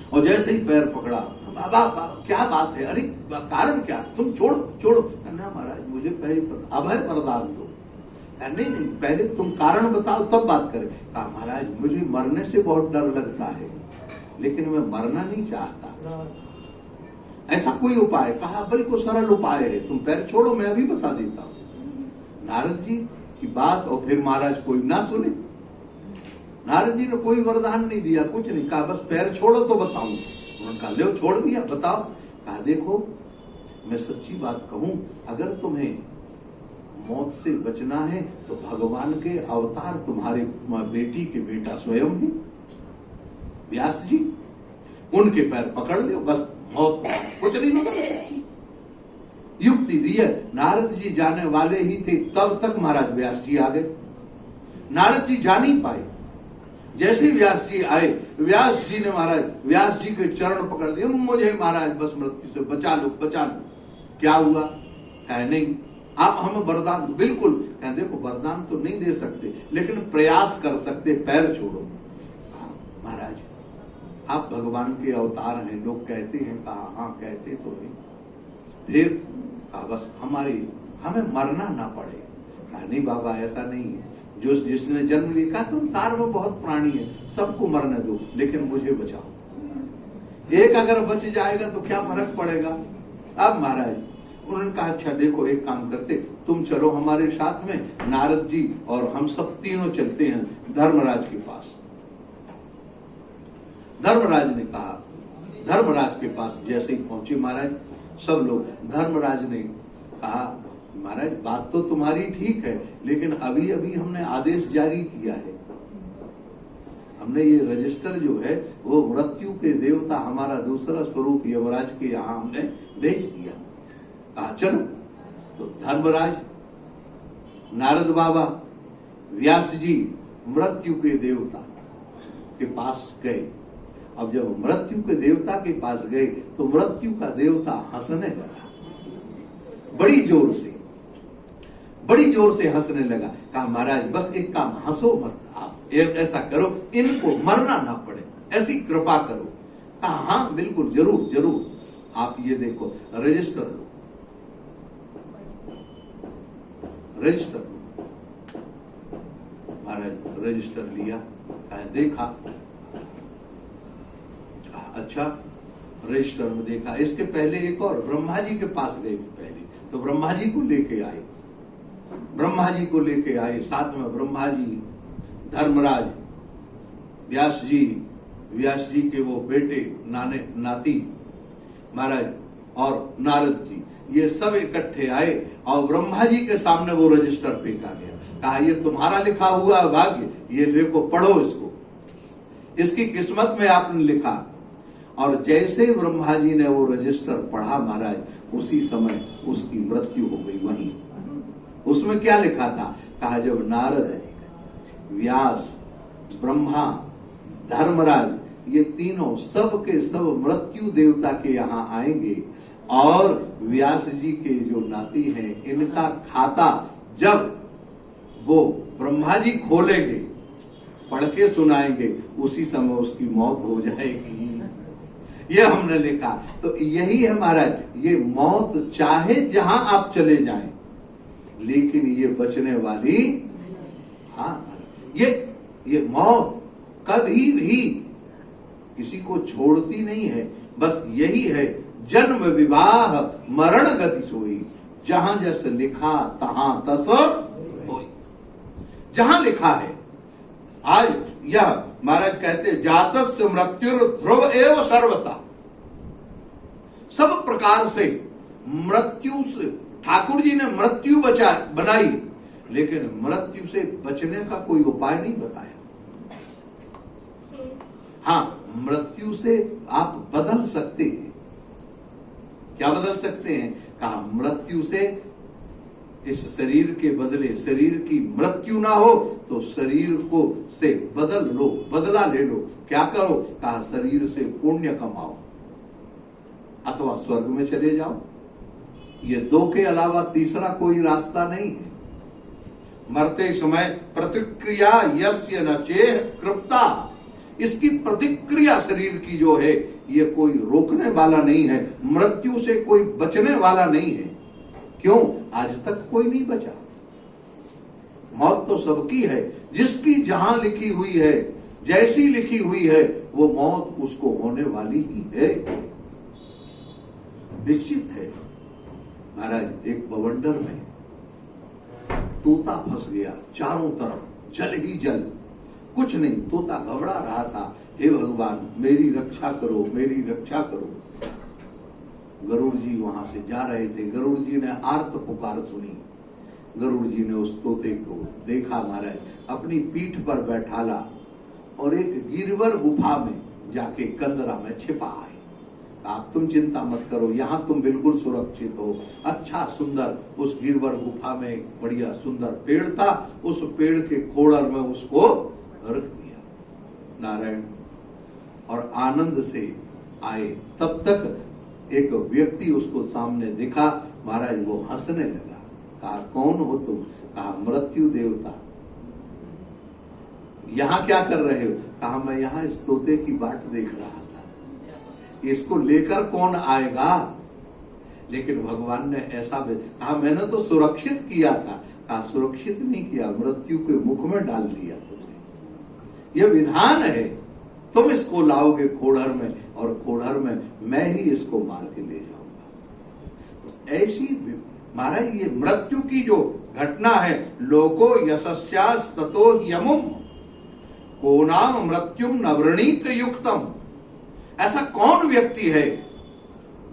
Speaker 1: और जैसे ही पैर पकड़ा, बाबा क्या बात है, अरे कारण क्या, तुम छोड़ो ना महाराज, मुझे पहले पता, अभय वरदान दो। नहीं नहीं, पहले तुम कारण बताओ तब बात करें। कहा महाराज मुझे मरने से बहुत डर लगता है, लेकिन मैं मरना नहीं चाहता, ऐसा कोई उपाय? कहा बिल्कुल सरल उपाय है, तुम पैर छोड़ो, मैं अभी बता देता हूं। नारद जी की बात, और फिर महाराज कोई ना सुने। नारद जी ने कोई वरदान नहीं दिया, कुछ नहीं, कहा बस पैर छोड़ो तो बताऊं। उन्होंने कहा ले छोड़ दिया, बताओ। कहा देखो मैं सच्ची बात कहूं, अगर तुम्हें मौत से बचना है तो भगवान के अवतार तुम्हारे बेटी के बेटा स्वयं ही व्यास जी, उनके पैर पकड़ लो, बस मौत कुछ नहीं होगा। युक्ति दी है। नारद जी जाने वाले ही थे, तब तक महाराज व्यास जी आ गए। नारद जी जा नहीं पाए, जैसे व्यास जी आए, व्यास जी ने महाराज व्यास जी के चरण पकड़ दिए, मुझे महाराज बस मृत्यु से बचा लो बचा लो। क्या हुआ? कहे नहीं, आप हमें वरदान, बिल्कुल। कहे देखो वरदान तो नहीं दे सकते, लेकिन प्रयास कर सकते, पैर छोड़ो। महाराज आप भगवान के अवतार हैं, लोग कहते हैं। कहा हाँ कहते तो नहीं। फिर कहा बस हमें मरना ना पड़े। कहा नहीं बाबा ऐसा नहीं है, जो जिसने जन्म लिया, कहा संसार में बहुत प्राणी है, सबको मरने दो, लेकिन मुझे बचाओ। एक अगर बच जाएगा तो क्या फर्क पड़ेगा। अब महाराज उन्होंने कहा अच्छा देखो एक काम करते, तुम चलो हमारे साथ में, नारद जी और हम सब तीनों चलते हैं धर्मराज के पास। धर्मराज ने कहा, धर्मराज के पास जैसे ही पहुंचे महाराज सब लोग, धर्मराज ने कहा महाराज बात तो तुम्हारी ठीक है, लेकिन अभी अभी हमने आदेश जारी किया है, हमने ये रजिस्टर जो है वो मृत्यु के देवता हमारा दूसरा स्वरूप यमराज के यहाँ हमने भेज दिया। कहा चलो। तो धर्मराज, नारद बाबा, व्यास जी मृत्यु के देवता के पास गए। अब जब मृत्यु के देवता के पास गए तो मृत्यु का देवता हंसने लगा, बड़ी जोर से हंसने लगा। कहा महाराज बस एक काम, हंसो मत, आप ऐसा करो इनको मरना ना पड़े, ऐसी कृपा करो। कहा हाँ बिल्कुल जरूर जरूर, आप ये देखो रजिस्टर लो, रजिस्टर लो। महाराज रजिस्टर लिया, कहा देखा, अच्छा रजिस्टर में देखा। इसके पहले एक और ब्रह्मा जी के पास गए पहले, तो ब्रह्मा जी को लेके आए। ब्रह्मा जी को लेके आए, साथ में ब्रह्मा जी, धर्मराज, व्यास जी के वो बेटे नाती महाराज और नारद जी, ये सब इकट्ठे आए और ब्रह्मा जी के सामने वो रजिस्टर फेंका गया। कहा ये तुम्हारा लिखा हुआ भाग्य, ये देखो पढ़ो इसको, इसकी किस्मत में आपने लिखा। और जैसे ब्रह्मा जी ने वो रजिस्टर पढ़ा महाराज, उसी समय उसकी मृत्यु हो गई वहीं। उसमें क्या लिखा था? कहा जब नारद, व्यास, ब्रह्मा, धर्मराज, ये तीनों सब के सब मृत्यु देवता के यहाँ आएंगे और व्यास जी के जो नाती हैं इनका खाता जब वो ब्रह्मा जी खोलेंगे, पढ़ के सुनाएंगे, उसी समय उसकी मौत हो जाएगी। ये हमने लिखा। तो यही है महाराज, ये मौत चाहे जहां आप चले जाएं, लेकिन ये बचने वाली, हाँ, ये मौत कभी भी किसी को छोड़ती नहीं है। बस यही है, जन्म विवाह मरण गति सोई, जहां जैसे लिखा तहां तस होई। जहां लिखा है, आज यह महाराज कहते जातस्य मृत्यु ध्रुव एव सर्वता, सब प्रकार से मृत्यु से ठाकुर जी ने मृत्यु बनाई, लेकिन मृत्यु से बचने का कोई उपाय नहीं बताया। हाँ, मृत्यु से आप बदल सकते हैं। क्या बदल सकते हैं? कहा मृत्यु से, इस शरीर के बदले शरीर की मृत्यु ना हो तो शरीर को से बदल लो, बदला ले लो। क्या करो? कहा शरीर से पुण्य कमाओ अथवा स्वर्ग में चले जाओ। ये दो के अलावा तीसरा कोई रास्ता नहीं है। मरते समय प्रतिक्रिया यस्य न चेह कृप्ता, इसकी प्रतिक्रिया शरीर की जो है ये कोई रोकने वाला नहीं है, मृत्यु से कोई बचने वाला नहीं है। क्यों? आज तक कोई नहीं बचा। मौत तो सबकी है, जिसकी जहां लिखी हुई है, जैसी लिखी हुई है, वो मौत उसको होने वाली ही है, निश्चित है। महाराज, एक बवंडर में तोता फंस गया, चारों तरफ जल ही जल, कुछ नहीं। तोता घबरा रहा था, हे भगवान मेरी रक्षा करो, मेरी रक्षा करो। गरुड़ जी वहां से जा रहे थे, गरुड़ जी ने आर्त पुकार सुनी। गरुड़ जी ने उस तोते को देखा महाराज, अपनी पीठ पर बैठाला और एक गिरवर गुफा में जाके कंदरा में छिपा आए। आप तुम चिंता मत करो, यहां तुम बिल्कुल सुरक्षित हो। अच्छा सुंदर उस गिरवर गुफा में एक बढ़िया सुंदर पेड़ था, उस पेड़ के खोड़र में उसको रख दिया। नारायण, और आनंद से आए। तब तक एक व्यक्ति उसको सामने दिखा। महाराज वो हंसने लगा। कहा कौन हो तुम? कहा मृत्यु देवता। यहां क्या कर रहे हो? कहा मैं यहां इस तोते की बाट देख रहा था, इसको लेकर कौन आएगा। लेकिन भगवान ने ऐसा कहा मैंने तो सुरक्षित किया था। कहा सुरक्षित नहीं किया, मृत्यु के मुख में डाल दिया तुझे। यह विधान है, तुम इसको लाओगे खोड़र में और खोड़र में मैं ही इसको मार के ले जाऊंगा। तो ऐसी महाराज ये मृत्यु की जो घटना है, लोको यशस्यास्ततो यमुम को नाम मृत्युम नवरणीत युक्तम। ऐसा कौन व्यक्ति है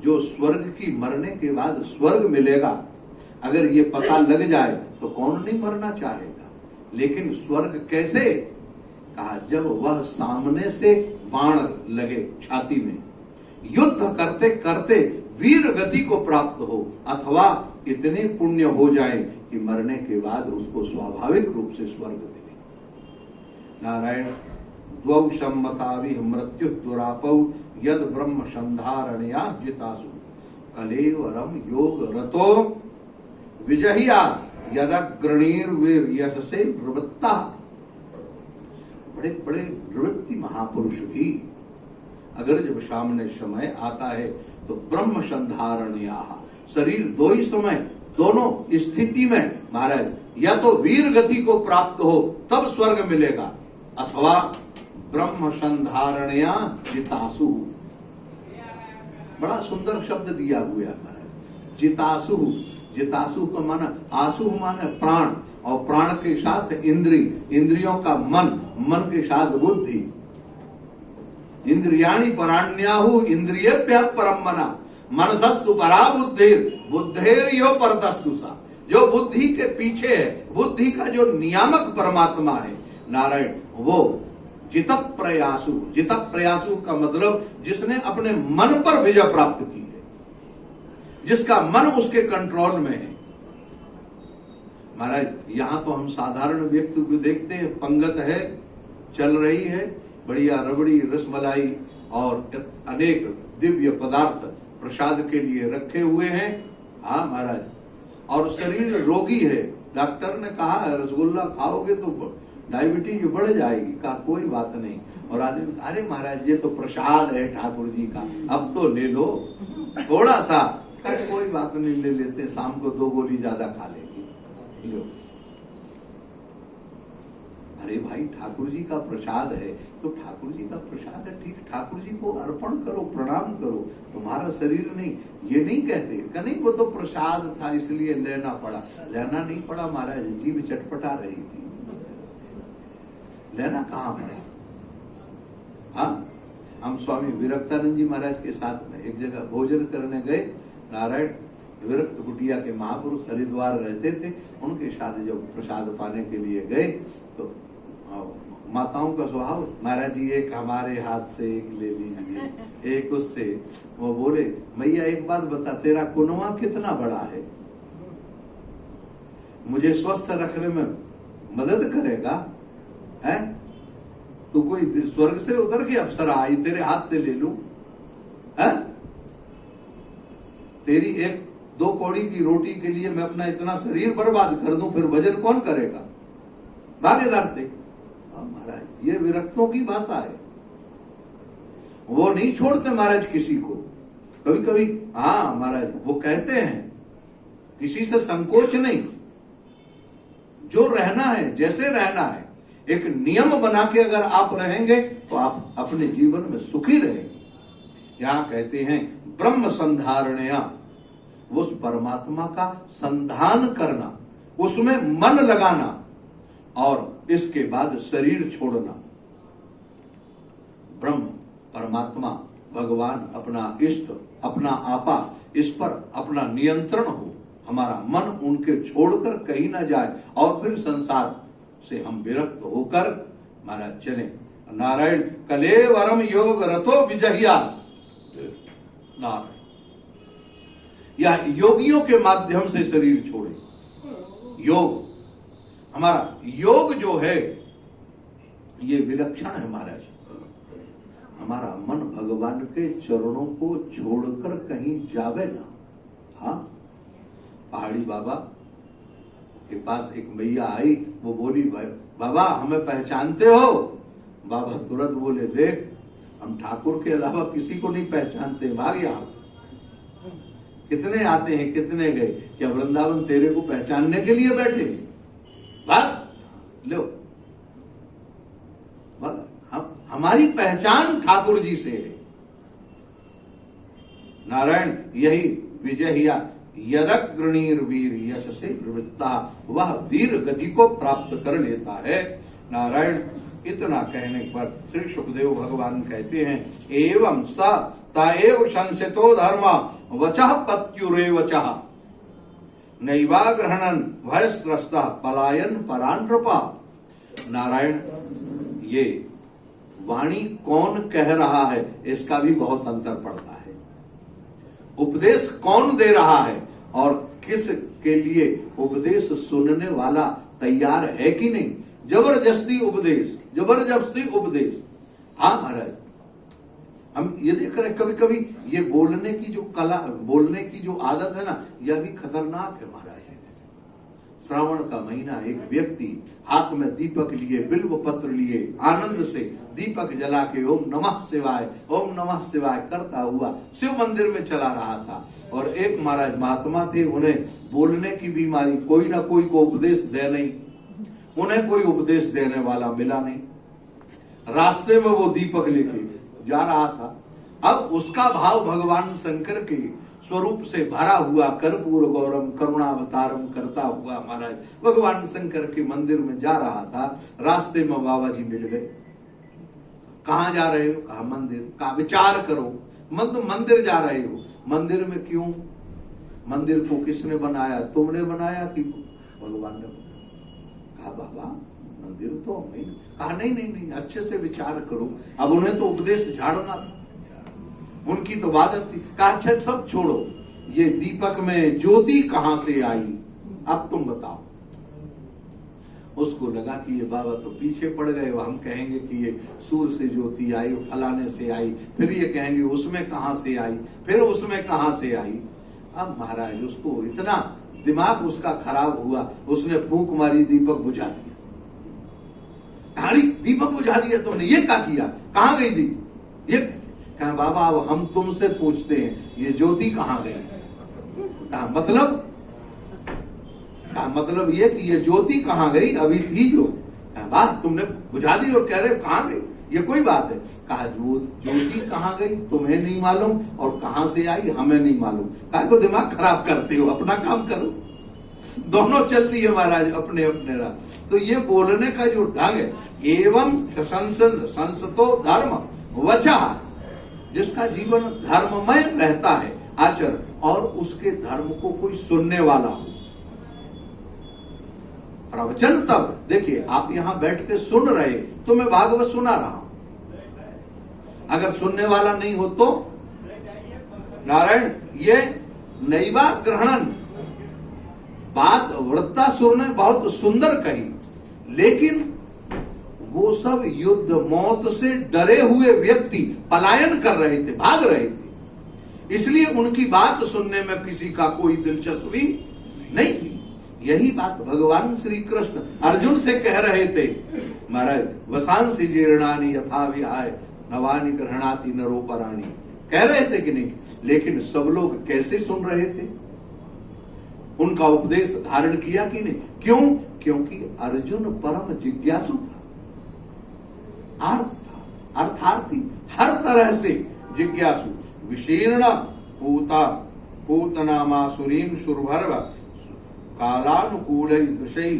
Speaker 1: जो स्वर्ग की मरने के बाद स्वर्ग मिलेगा? अगर ये पता लग जाए तो कौन नहीं मरना चाहेगा। लेकिन स्वर्ग कैसे? कहा जब वह सामने से बाण लगे छाती में, युद्ध करते करते वीर गति को प्राप्त हो, अथवा इतने पुण्य हो जाए कि मरने के बाद उसको स्वाभाविक रूप से स्वर्ग मिले। नारायण, द्वौ सम्मताविह मृत्यु दुरापौ यद ब्रह्म संधारणया जितासु कलेवरम योग रतो विजहिया यदग्रणीर्वीर यशसे प्रवृत्ता। बड़े बड़े निवृत्ति महापुरुष भी अगर जब सामने समय आता है तो ब्रह्म संधारणया, शरीर दो ही समय, दोनों स्थिति में महाराज या तो वीर गति को प्राप्त हो तब स्वर्ग मिलेगा, अथवा ब्रह्म संधारणया जितासु। बड़ा सुंदर शब्द दिया हुआ है महाराज, जितासु। जितासु का माना, आसु माने प्राण, और प्राण के साथ इंद्रियों का मन के साथ बुद्धि। इंद्रियाणि पराण्याहु इंद्रियेभ्य परम मना, मनसस्तु परा बुद्धिर यो परतस्तु सा। जो बुद्धि के पीछे है, बुद्धि का जो नियामक परमात्मा है नारायण, वो जित प्रयासु का मतलब जिसने अपने मन पर विजय प्राप्त की है, जिसका मन उसके कंट्रोल में है। महाराज यहां तो हम साधारण व्यक्ति को देखते हैं, पंगत है, चल रही है, बढ़िया रबड़ी रसमलाई और अनेक दिव्य पदार्थ प्रसाद के लिए रखे हुए हैं। हाँ महाराज, और शरीर रोगी है, डॉक्टर ने कहा है रसगुल्ला खाओगे तो डायबिटीज बढ़ जाएगी। कहा कोई बात नहीं। और आदमी, अरे महाराज ये तो प्रसाद है ठाकुर जी का, अब तो ले लो थोड़ा सा। कोई बात नहीं, ले लेते, शाम को 2 गोली ज्यादा खा लेंगे। लो, अरे भाई ठाकुर जी का प्रसाद है तो ठाकुर जी का प्रसाद है, ठीक, ठाकुर जी को अर्पण करो, प्रणाम करो, तुम्हारा शरीर नहीं। ये नहीं कहते कि नहीं वो तो प्रसाद था इसलिए लेना पड़ा। लेना नहीं पड़ा महाराज, जीभ चटपटा रही थी, लेना कहां पड़ा। हाँ, हम स्वामी विरक्तानंद जी महाराज के साथ में एक जगह भोजन करने गए। नारायण विरक्त कुटिया के महापुरुष हरिद्वार रहते थे, उनके साथ जब प्रसाद पाने के लिए गए तो माताओं का स्वभाव, महाराज जी एक हमारे हाथ से एक ले लीजिए, एक उससे। वो बोले, मैया एक बात बता, तेरा कुनवा कितना बड़ा है, मुझे स्वस्थ रखने में मदद करेगा है? तू कोई स्वर्ग से उतर के अप्सरा आई तेरे हाथ से ले लूं है? तेरी 1-2 कौड़ी की रोटी के लिए मैं अपना इतना शरीर बर्बाद कर दूं, फिर भजन कौन करेगा? भागीदार से। महाराज ये विरक्तों की भाषा है, वो नहीं छोड़ते महाराज किसी को। कभी कभी हाँ महाराज वो कहते हैं किसी से संकोच नहीं, जो रहना है जैसे रहना है, एक नियम बना के अगर आप रहेंगे तो आप अपने जीवन में सुखी रहेंगे। यहां कहते हैं ब्रह्म संधारणया, उस परमात्मा का संधान करना, उसमें मन लगाना, और इसके बाद शरीर छोड़ना। ब्रह्म परमात्मा भगवान अपना इष्ट, अपना आपा, इस पर अपना नियंत्रण हो, हमारा मन उनके छोड़कर कहीं ना जाए, और फिर संसार से हम विरक्त होकर महाराज चले। नारायण कलेवरम योग रतो विजहिया, नारायण या योगियों के माध्यम से शरीर छोड़े। योग, हमारा योग जो है ये विलक्षण है महाराज। हमारा मन भगवान के चरणों को छोड़कर कहीं जावे ना। हाँ, पहाड़ी बाबा के पास एक मैया आई, वो बोली, बाबा हमें पहचानते हो? बाबा तुरंत बोले, देख हम ठाकुर के अलावा किसी को नहीं पहचानते, भाग यहां से। कितने आते हैं कितने गए, क्या वृंदावन तेरे को पहचानने के लिए बैठे? भाग लो, हमारी पहचान ठाकुर जी से है। नारायण यही विजहिया यदग्रणीर वीर यश से प्रवृत्ता, वह वीर गति को प्राप्त कर लेता है। नारायण इतना कहने पर श्री सुखदेव भगवान कहते हैं, एवं स ताएव संसितो धर्म वचः पत्युरेव वचः नैवाग्रहणन भयस्त्रस्तः पलायन परान्नृपा। नारायण ये वाणी कौन कह रहा है इसका भी बहुत अंतर पड़ता है। उपदेश कौन दे रहा है और किस के लिए उपदेश सुनने वाला तैयार है कि नहीं। जबरदस्ती उपदेश। हाँ महाराज, हम ये देख रहे हैं कभी कभी ये बोलने की जो कला, बोलने की जो आदत है ना, यह भी खतरनाक है महाराज। श्रावण का महीना, एक व्यक्ति हाथ में दीपक लिए, बिल्व पत्र लिए, आनंद से दीपक जला के ओम नमः शिवाय करता हुआ शिव मंदिर में चला रहा था। और एक महाराज महात्मा थे, उन्हें बोलने की बीमारी, कोई ना कोई को उपदेश दे नहीं, उन्हें कोई उपदेश देने वाला मिला नहीं। रास्ते में वो दीपक लेके जा रहा था। अब उसका भाव भगवान शंकर के स्वरूप से भरा हुआ कर्पूर गौरम करुणावतारम करता हुआ महाराज भगवान शंकर के मंदिर में जा रहा था। रास्ते में बाबा जी मिल गए। कहां जा रहे हो? कहा मंदिर। कहा विचार करो, मंदिर जा रहे हो। मंदिर में क्यों? मंदिर को किसने बनाया? तुमने बनाया कि भगवान ने बनाया? कहा बाबा मंदिर तो हमें। कहा नहीं नहीं नहीं, अच्छे से विचार करो। अब उन्हें तो उपदेश झाड़ना था, उनकी तो आदत थी। कहा अच्छा सब छोड़ो, ये दीपक में ज्योति कहां से आई, अब तुम बताओ। उसको लगा कि ये बाबा तो पीछे पड़ गए, हम कहेंगे कि ये सूर्य से ज्योति आई, फलाने से आई, फिर ये कहेंगे उसमें कहां से आई, फिर उसमें कहां से आई। अब महाराज उसको इतना दिमाग उसका खराब हुआ, उसने फूंक मारी, दीपक बुझा दिया। दीपक बुझा दिया तुमने, ये क्या किया? कहां गई दी? ये कहा बाबा अब हम तुमसे पूछते हैं, ये ज्योति कहां गई? कहा मतलब ये कि ये ज्योति कहां गई? अभी थी जो। कहा वाह, तुमने बुझा दी और कह रहे कहां गई? ये कोई बात है? कहा ज्योति कहां गई तुम्हें नहीं मालूम, और कहां से आई हमें नहीं मालूम। कहा को दिमाग खराब करते हो, अपना काम करो। दोनों चलती है महाराज अपने अपने राह। तो ये बोलने का जो ढंग है, एवं संसतो धर्म वचा, जिसका जीवन धर्ममय रहता है आचरण, और उसके धर्म को कोई सुनने वाला हो। प्रवचन तब देखिए, आप यहां बैठ के सुन रहे तो मैं भागवत सुना रहा हूं, अगर सुनने वाला नहीं हो तो नारायण ये नैवा ग्रहणन। बात वृत्तासुर ने बहुत सुंदर कही, लेकिन वो सब युद्ध मौत से डरे हुए व्यक्ति पलायन कर रहे थे, भाग रहे थे, इसलिए उनकी बात सुनने में किसी का कोई दिलचस्पी नहीं थी। यही बात भगवान श्री कृष्ण अर्जुन से कह रहे थे। महाराज वसांसी जीर्णानि यथा विहाय नवानि गृह्णाति नरोपराणि, कह रहे थे कि नहीं? लेकिन सब लोग कैसे सुन रहे थे? उनका उपदेश धारण किया कि नहीं? क्यों? क्योंकि अर्जुन परम जिज्ञासु था, अर्थार्थी, हर तरह से जिज्ञासु। विशीर्ण पूतनामासुरीन सुरभर्व कालानुकूल दृशै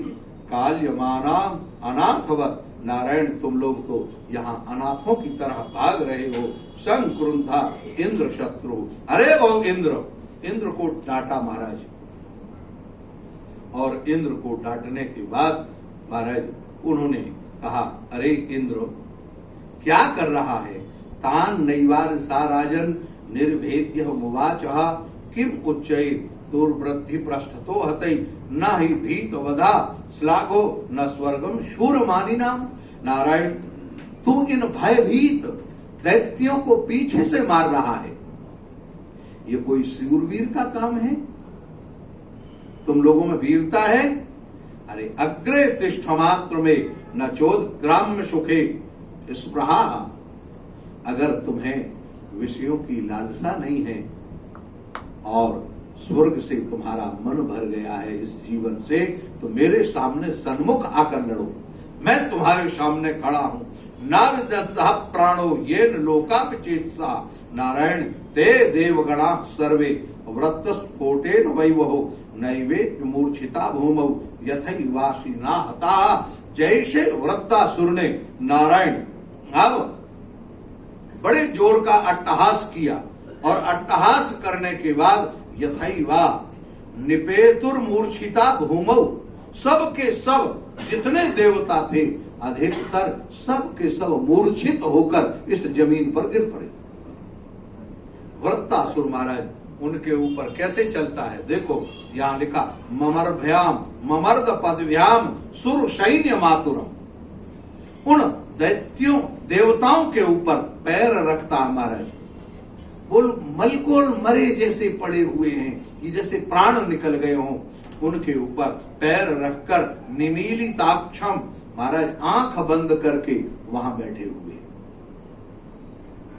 Speaker 1: काल्यमाना अनाथवत। नारायण तुम लोग तो यहाँ अनाथों की तरह भाग रहे हो। संक्रुंधा इंद्र शत्रु, अरे वो इंद्र को डांटा महाराज, और इंद्र को डांटने के बाद महाराज उन्होंने कहा अरे इंद्र क्या कर रहा है? तान नैवार सा राजन निर्भेद्य मुवाचः किम उच्चै दुर्वृद्धि पृष्ठतो हतै न ही भीत वधा श्लाघो न स्वर्गम शूरमानिनाम। नारायण तू इन भयभीत दैत्यों को पीछे से मार रहा है, ये कोई शूरवीर का काम है? तुम लोगों में वीरता है? अरे अग्रे तिष्ठ मात्र में न चोद ग्राम्य सुखे स्पृहा। अगर तुम्हें विषयों की लालसा नहीं है और स्वर्ग से तुम्हारा मन भर गया है इस जीवन से, तो मेरे सामने सन्मुख आकर लड़ो, मैं तुम्हारे सामने खड़ा हूं। नाविदत्तः प्राणो येन लोकापचेतसा। नारायण ते देवगणा सर्वे वृत्तस्फोटेन वैवहो नैवे मूर्छिता भूमौ यथैवासिना हता। जैसे वृत्तासुर ने नारायण अब बड़े जोर का अट्टहास किया, और अट्टहास करने के बाद यथैवा निपेतुर मूर्छिता भूमौ, सब के सब जितने देवता थे अधिकतर सब के सब मूर्छित होकर इस जमीन पर गिर पड़े। वृत्तासुर महाराज उनके ऊपर कैसे चलता है देखो, यहां लिखा ममर्भ्याम ममर्द पदव्याम सुर सैन्य मातुरम। उन दैत्यों देवताओं के ऊपर पैर रखता महाराज, बोल मलकोल मरे जैसे पड़े हुए हैं कि जैसे प्राण निकल गए हों, उनके ऊपर पैर रखकर निमीलिताक्षम महाराज आंख बंद करके वहां बैठे हुए।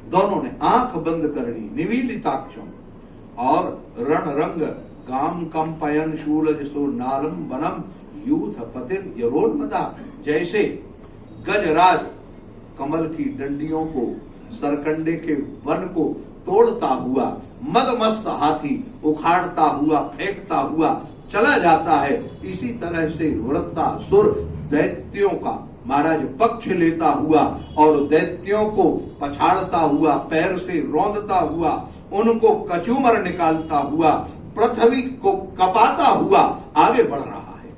Speaker 1: दोनों ने आंख बंद करनी, निमीलिताक्षम, और रण रंग काम कंपयन शूल जसो नालम वनम यूथ पतिर यरोन्मदा। जैसे गजराज कमल की डंडियों को सरकंडे के वन को तोड़ता हुआ मदमस्त हाथी उखाड़ता हुआ फेंकता हुआ चला जाता है, इसी तरह से वृत्तासुर दैत्यों का महाराज पक्ष लेता हुआ और दैत्यों को पछाड़ता हुआ, पैर से रौंदता हुआ, उनको कचूमर निकालता हुआ, पृथ्वी को कपाता हुआ आगे बढ़ रहा है।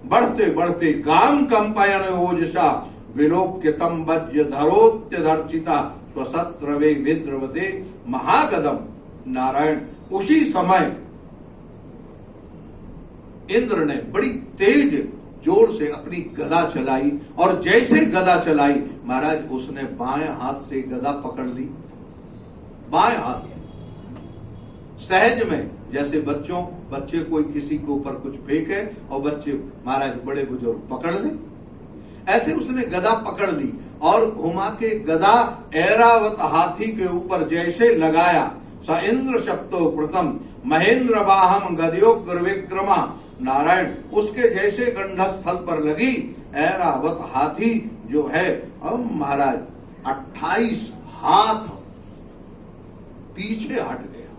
Speaker 1: बढ़ते बढ़ते गाम कंपयन ओजसा विलोक्य तम वज्य धरोत्यधर्चिता स्वसत्रवे विद्रवते महागदम। नारायण, उसी समय इंद्र ने बड़ी तेज जोर से अपनी गदा चलाई और जैसे गदा चलाई महाराज उसने बाएं हाथ से गदा पकड़ ली। बाएं हाथ सहज में, जैसे बच्चे कोई किसी के ऊपर कुछ फेंके और बच्चे महाराज बड़े बुजुर्ग पकड़ ले, ऐसे उसने गदा पकड़ ली और घुमा के गदा ऐरावत हाथी के ऊपर जैसे लगाया। स इंद्र शब्दो प्रथम महेंद्र बाहम गदयोग्र विक्रमा। नारायण, उसके जैसे गंढस्थल पर लगी ऐरावत हाथी जो है अब महाराज 28 हाथ पीछे हट गया।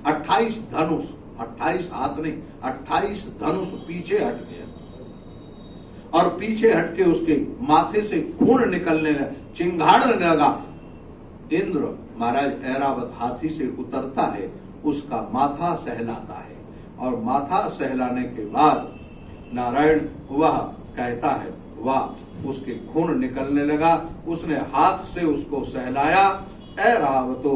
Speaker 1: 28 धनुष, 28 हाथ नहीं, 28 धनुष पीछे हट गया और पीछे हटके उसके माथे से खून निकलने लगा, चिंगाड़ने लगा। इंद्र महाराज ऐरावत हाथी से उतरता है, उसका माथा सहलाता है और माथा सहलाने के बाद नारायण वह कहता है, वाह, उसके खून निकलने लगा। उसने हाथ से उसको सहलाया। ऐरावतो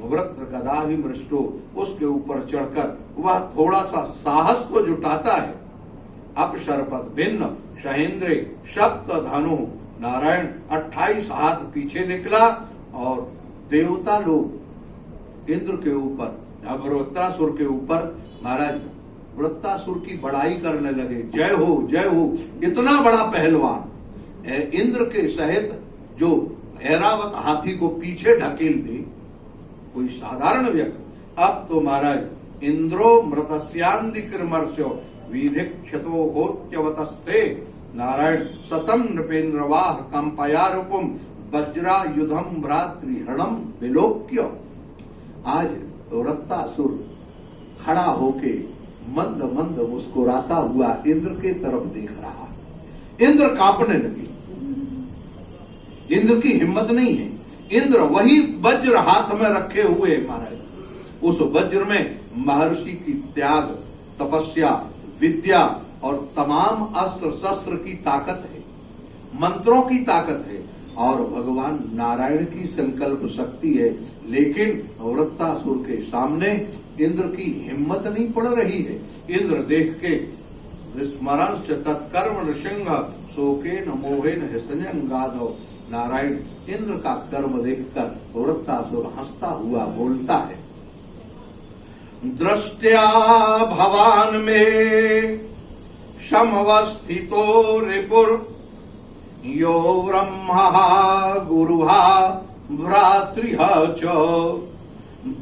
Speaker 1: वृत्र गदाभिमृष्टो, उसके ऊपर चढ़कर वह थोड़ा सा साहस को जुटाता है। अपशरपत भिन्न शहेंद्रे सप्त धनु। नारायण, 28 हाथ पीछे निकला और देवता लोग इंद्र के ऊपर, वृत्रासुर के ऊपर महाराज वृत्तासुर की बड़ाई करने लगे। जय हो, जय हो, इतना बड़ा पहलवान इंद्र के सहित जो ऐरावत हाथी को पीछे ढकेल दे, कोई साधारण व्यक्ति। अब तो महाराज इंद्रो मृतस्यांदिकृमर्ष्यो विधिक्षतो होत्यवतस्थे। नारायण, सतम नृपेन्द्रवाह कंपयारूपम वज्रायुधम भ्रातृहरणम विलोक्य। आज वृत्तासुर खड़ा होके मंद मंद मुस्कुराता हुआ इंद्र के तरफ देख रहा। इंद्र कांपने लगे, इंद्र की हिम्मत नहीं है। इंद्र वही वज्र हाथ में रखे हुए महाराज, उस वज्र में महर्षि की त्याग, तपस्या, विद्या और तमाम अस्त्र शस्त्र की ताकत है, मंत्रों की ताकत है और भगवान नारायण की संकल्प शक्ति है। लेकिन वृत्तासुर के सामने इंद्र की हिम्मत नहीं पड़ रही है। इंद्र देख के स्मरण से तत्कर्म नृसिंह शोके न मोहे न हिसंगादव। नारायण, इंद्र का कर्म देखकर वृत्तासुर हंसता हुआ बोलता है, दृष्टया भवान में समवस्थितो रिपुर यो ब्रह्मा गुरुहा भ्रातृह च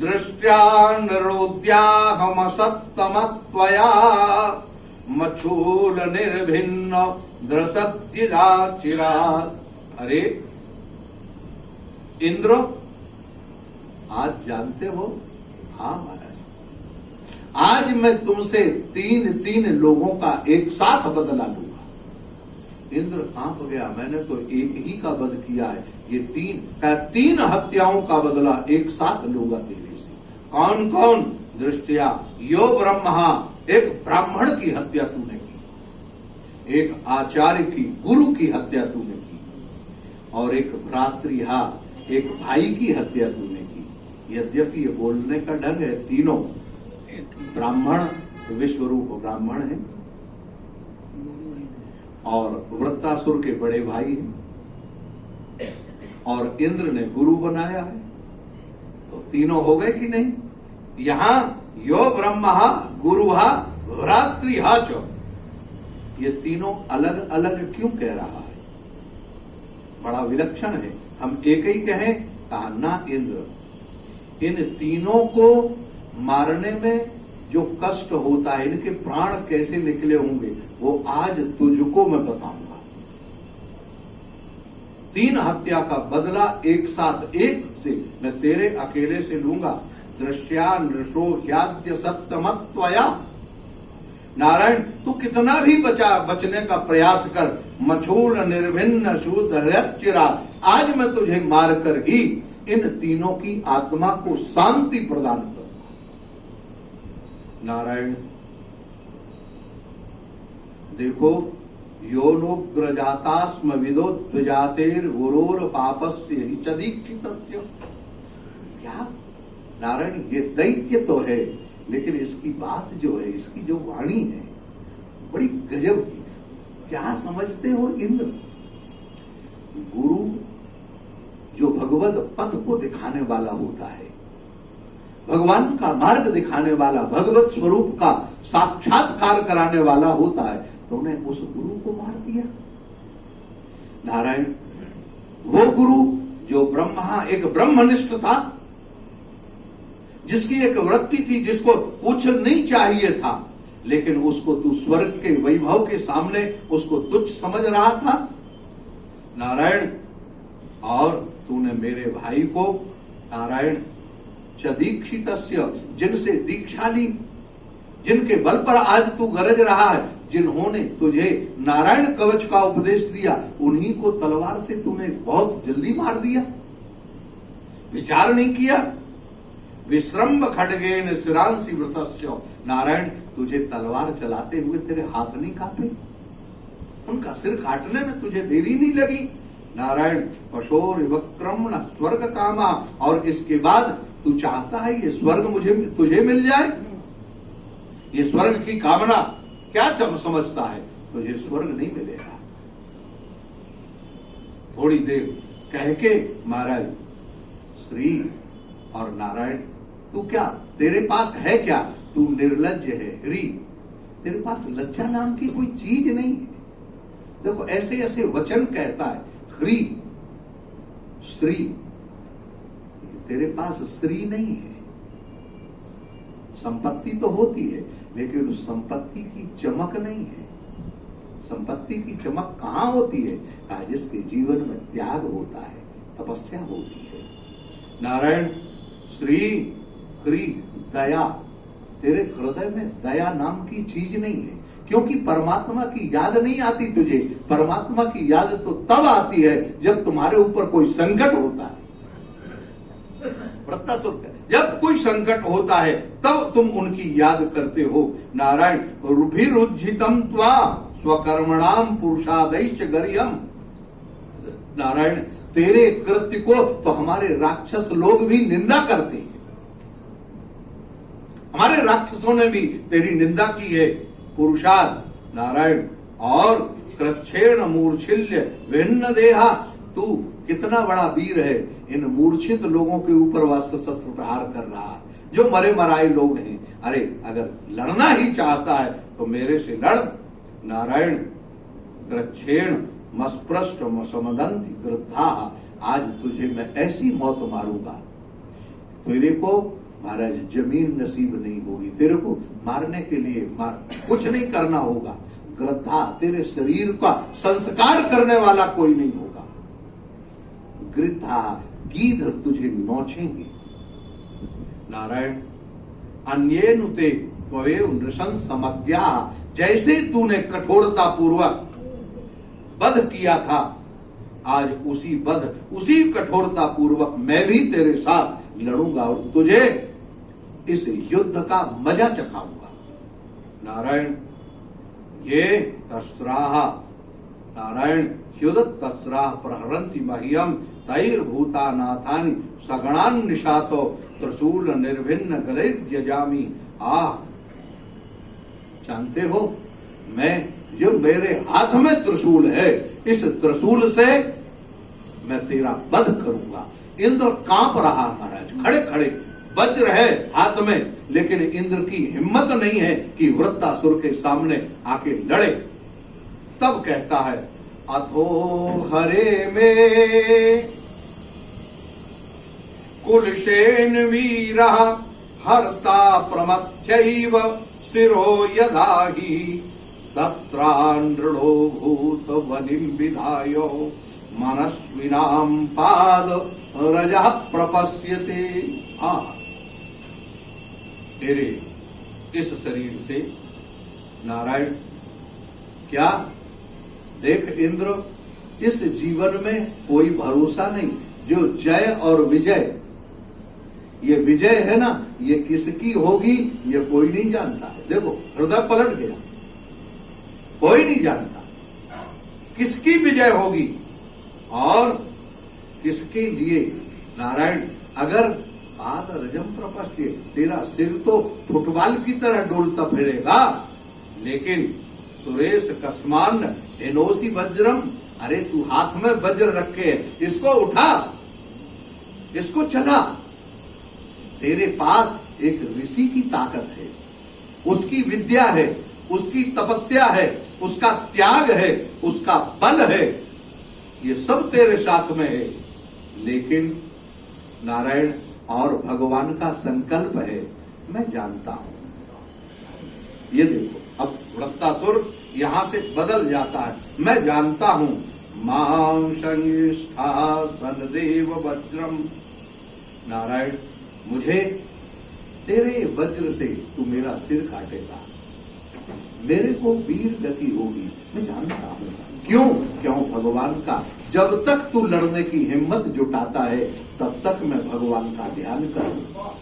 Speaker 1: दृष्ट्या नरोद्याहम सत्तमत्वया मछूल निर्भिन्न दृसद्यिराचिरात्। अरे इंद्र, आज जानते हो? हाँ महाराज, आज मैं तुमसे तीन लोगों का एक साथ बदला लूंगा। इंद्र कांप गया, मैंने तो एक ही का वध किया है, ये तीन हत्याओं का बदला एक साथ लूंगा तेरे से। कौन कौन? दृष्टिया यो ब्रह्मा, एक ब्राह्मण की हत्या तूने की, एक आचार्य की, गुरु की हत्या तूने की, और एक भ्रातृहा, एक भाई की हत्या तूने की। यद्यपि ये बोलने का ढंग है, तीनों ब्राह्मण, विश्वरूप ब्राह्मण है और वृत्तासुर के बड़े भाई हैं और इंद्र ने गुरु बनाया है, तो तीनों हो गए कि नहीं? यहां यो ब्रह्मा गुरुहा भ्रातृहा च, ये तीनों अलग अलग क्यों कह रहा है? बड़ा विलक्षण है। हम एक ही कहें, कहा ना इंद्र, इन तीनों को मारने में जो कष्ट होता है, इनके प्राण कैसे निकले होंगे, वो आज तुझको मैं बताऊंगा। 3 हत्या का बदला एक साथ एक से मैं तेरे अकेले से लूंगा। दृश्या नृषो ह्याद्य सत्यमत्वया। नारायण तू कितना भी बचने का प्रयास कर, मछूल निर्भिन्न शूद हृचिरा, आज मैं तुझे मारकर ही इन तीनों की आत्मा को शांति प्रदान करूंगा। नारायण देखो, योनोग्रजातास्म विदो द्विजातेर गुरोर पापस्य हि चदीक्षितस्य। क्या नारायण, ये दैत्य तो है, लेकिन इसकी बात जो है, इसकी जो वाणी है बड़ी गजब की। क्या समझते हो इंद्र, गुरु जो भगवत पथ को दिखाने वाला होता है, भगवान का मार्ग दिखाने वाला, भगवत स्वरूप का साक्षात्कार कराने वाला होता है, तो उन्हें उस गुरु को मार दिया। नारायण वो गुरु जो एक ब्रह्मनिष्ठ था, जिसकी एक वृत्ति थी, जिसको कुछ नहीं चाहिए था, लेकिन उसको तू स्वर्ग के वैभव के सामने उसको तुच्छ समझ रहा था। नारायण और तूने मेरे भाई को नारायण चदीक्षितस्य, जिनसे दीक्षा ली, जिनके बल पर आज तू गरज रहा है, जिन्होंने तुझे नारायण कवच का उपदेश दिया, उन्हीं को तलवार से तूने बहुत जल्दी मार दिया। विचार नहीं किया। विश्रम्भ खड्गेन शिरांसि वृतस्य। नारायण तुझे तलवार चलाते हुए तेरे हाथ नहीं कांपे, उनका सिर काटने में तुझे देरी नहीं लगी। नारायण पशोर विक्रमण स्वर्ग कामा, और इसके बाद तू चाहता है ये स्वर्ग तुझे मिल जाए। ये स्वर्ग की कामना क्या समझता है, तुझे स्वर्ग नहीं मिलेगा। थोड़ी देर कह के महाराज श्री और नारायण, तू क्या, तेरे पास है क्या, तू निर्लज्ज है ह्री, तेरे पास लज्जा नाम की कोई चीज नहीं है। देखो ऐसे ऐसे वचन कहता है, ह्री श्री, तेरे पास श्री नहीं है। संपत्ति तो होती है, लेकिन उस संपत्ति की चमक नहीं है। संपत्ति की चमक कहां होती है, कहा जिसके जीवन में त्याग होता है, तपस्या होती है। नारायण श्री ह्री दया, तेरे हृदय में दया नाम की चीज नहीं है, क्योंकि परमात्मा की याद नहीं आती तुझे। परमात्मा की याद तो तब आती है जब तुम्हारे ऊपर कोई संकट होता है। जब कोई संकट होता है तब तुम उनकी याद करते हो। नारायण रुभिरुज्झितम त्वा स्वकर्मणाम पुरुषादैश्च गरियम। नारायण तेरे कृत्य को तो हमारे राक्षस लोग भी निंदा करते हैं, हमारे राक्षसों ने भी तेरी निंदा की है। पुरुषाद नारायण और कृच्छेण मूर्छिल्य भिन्न देहा, तू कितना बड़ा वीर है, इन मूर्छित लोगों के ऊपर वास्त्र शस्त्र प्रहार कर रहा है, जो मरे मराए लोग हैं। अरे अगर लड़ना ही चाहता है तो मेरे से लड़। नारायण कृच्छेण मस्पृष्ट समदंति गृद्धा, आज तुझे मैं ऐसी मौत मारूंगा, तेरे को महाराज जमीन नसीब नहीं होगी, तेरे को मारने के लिए कुछ नहीं करना होगा। गृद्धा, तेरे शरीर का संस्कार करने वाला कोई नहीं होगा। गृद्धा, गीध तुझे नोचेंगे। नारायण अन्येनुते त्वमेव नृशंस समज्ञा, जैसे तूने कठोरता पूर्वक वध किया था, आज उसी कठोरता पूर्वक मैं भी तेरे साथ लड़ूंगा और तुझे इस युद्ध का मजा चखाऊंगा। नारायण ये तस्राह, नारायण युद्ध तस्राह प्रहरंति मह्यम तैर्भूतानाथानि सगणान निशातो त्रिशूल निर्भिन्न गलैर्यजामि। जानते हो, मैं जो मेरे हाथ में त्रिशूल है, इस त्रिशूल से मैं तेरा वध करूंगा। इंद्र कांप रहा महाराज, खड़े खड़े, वज्र है हाथ में, लेकिन इंद्र की हिम्मत नहीं है कि वृत्तासुर के सामने आके लड़े। तब कहता है अथो हरे में कुलशेन वीरा हर्ता प्रमथ्यैव शिरो यदाहि तत्रानृणो भूत वनिं विधायो मनस्विनाम पाद रजः प्रपश्यते। हाँ, तेरे इस शरीर से नारायण क्या देख इंद्र, इस जीवन में कोई भरोसा नहीं। जो जय और विजय, ये विजय है ना, ये किसकी होगी ये कोई नहीं जानता है। देखो हृदय पलट गया, कोई नहीं जानता किसकी विजय होगी और किसके लिए। नारायण अगर पाद रजम प्रपश्य, तेरा सिर तो फुटबॉल की तरह डोलता फिरेगा, लेकिन सुरेश कस्मान हेनोसी वज्रम, अरे तू हाथ में वज्र रखे, इसको उठा, इसको चला। तेरे पास एक ऋषि की ताकत है, उसकी विद्या है, उसकी तपस्या है, उसका त्याग है, उसका बल है, ये सब तेरे साथ में है। लेकिन नारायण और भगवान का संकल्प है, मैं जानता हूं। ये देखो अब वृत्तासुर यहां से बदल जाता है। मैं जानता हूं, मां संगिष्ठा सनदेव वज्रम, नारायण मुझे तेरे वज्र से तू मेरा सिर काटेगा, मेरे को वीर गति होगी, मैं जानता हूं। क्यों? क्यों? भगवान का जब तक तू लड़ने की हिम्मत जुटाता है तब तक मैं भगवान का ध्यान करूंगा।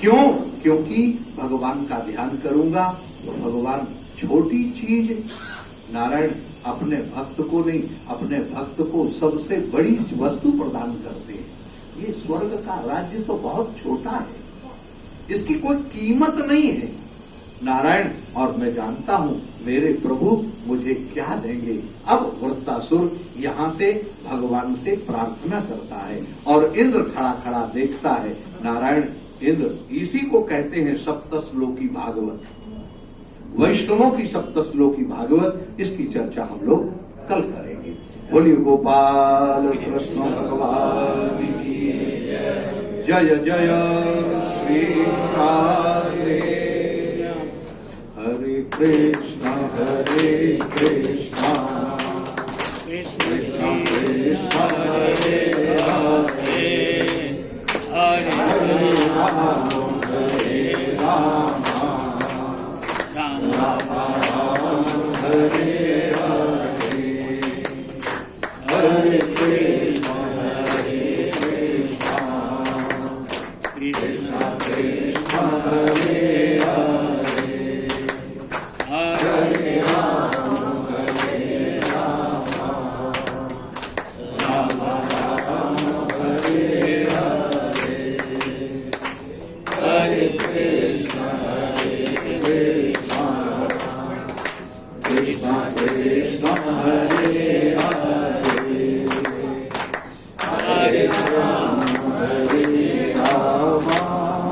Speaker 1: क्यों? क्योंकि भगवान का ध्यान करूंगा तो भगवान छोटी चीज नारायण अपने भक्त को नहीं, अपने भक्त को सबसे बड़ी वस्तु प्रदान करते हैं। ये स्वर्ग का राज्य तो बहुत छोटा है, इसकी कोई कीमत नहीं है नारायण, और मैं जानता हूं मेरे प्रभु मुझे क्या देंगे। अब वृत्तासुर यहां से भगवान से प्रार्थना करता है और इंद्र खड़ा खड़ा देखता है। नारायण इंद्र, इसी को कहते हैं सप्तश्लोकी भागवत, वैष्णवों की सप्तश्लोकी भागवत। इसकी चर्चा हम लोग कल करेंगे। बोलिए गोपाल कृष्ण भगवान की जय जय श्री राधे। हरे कृष्ण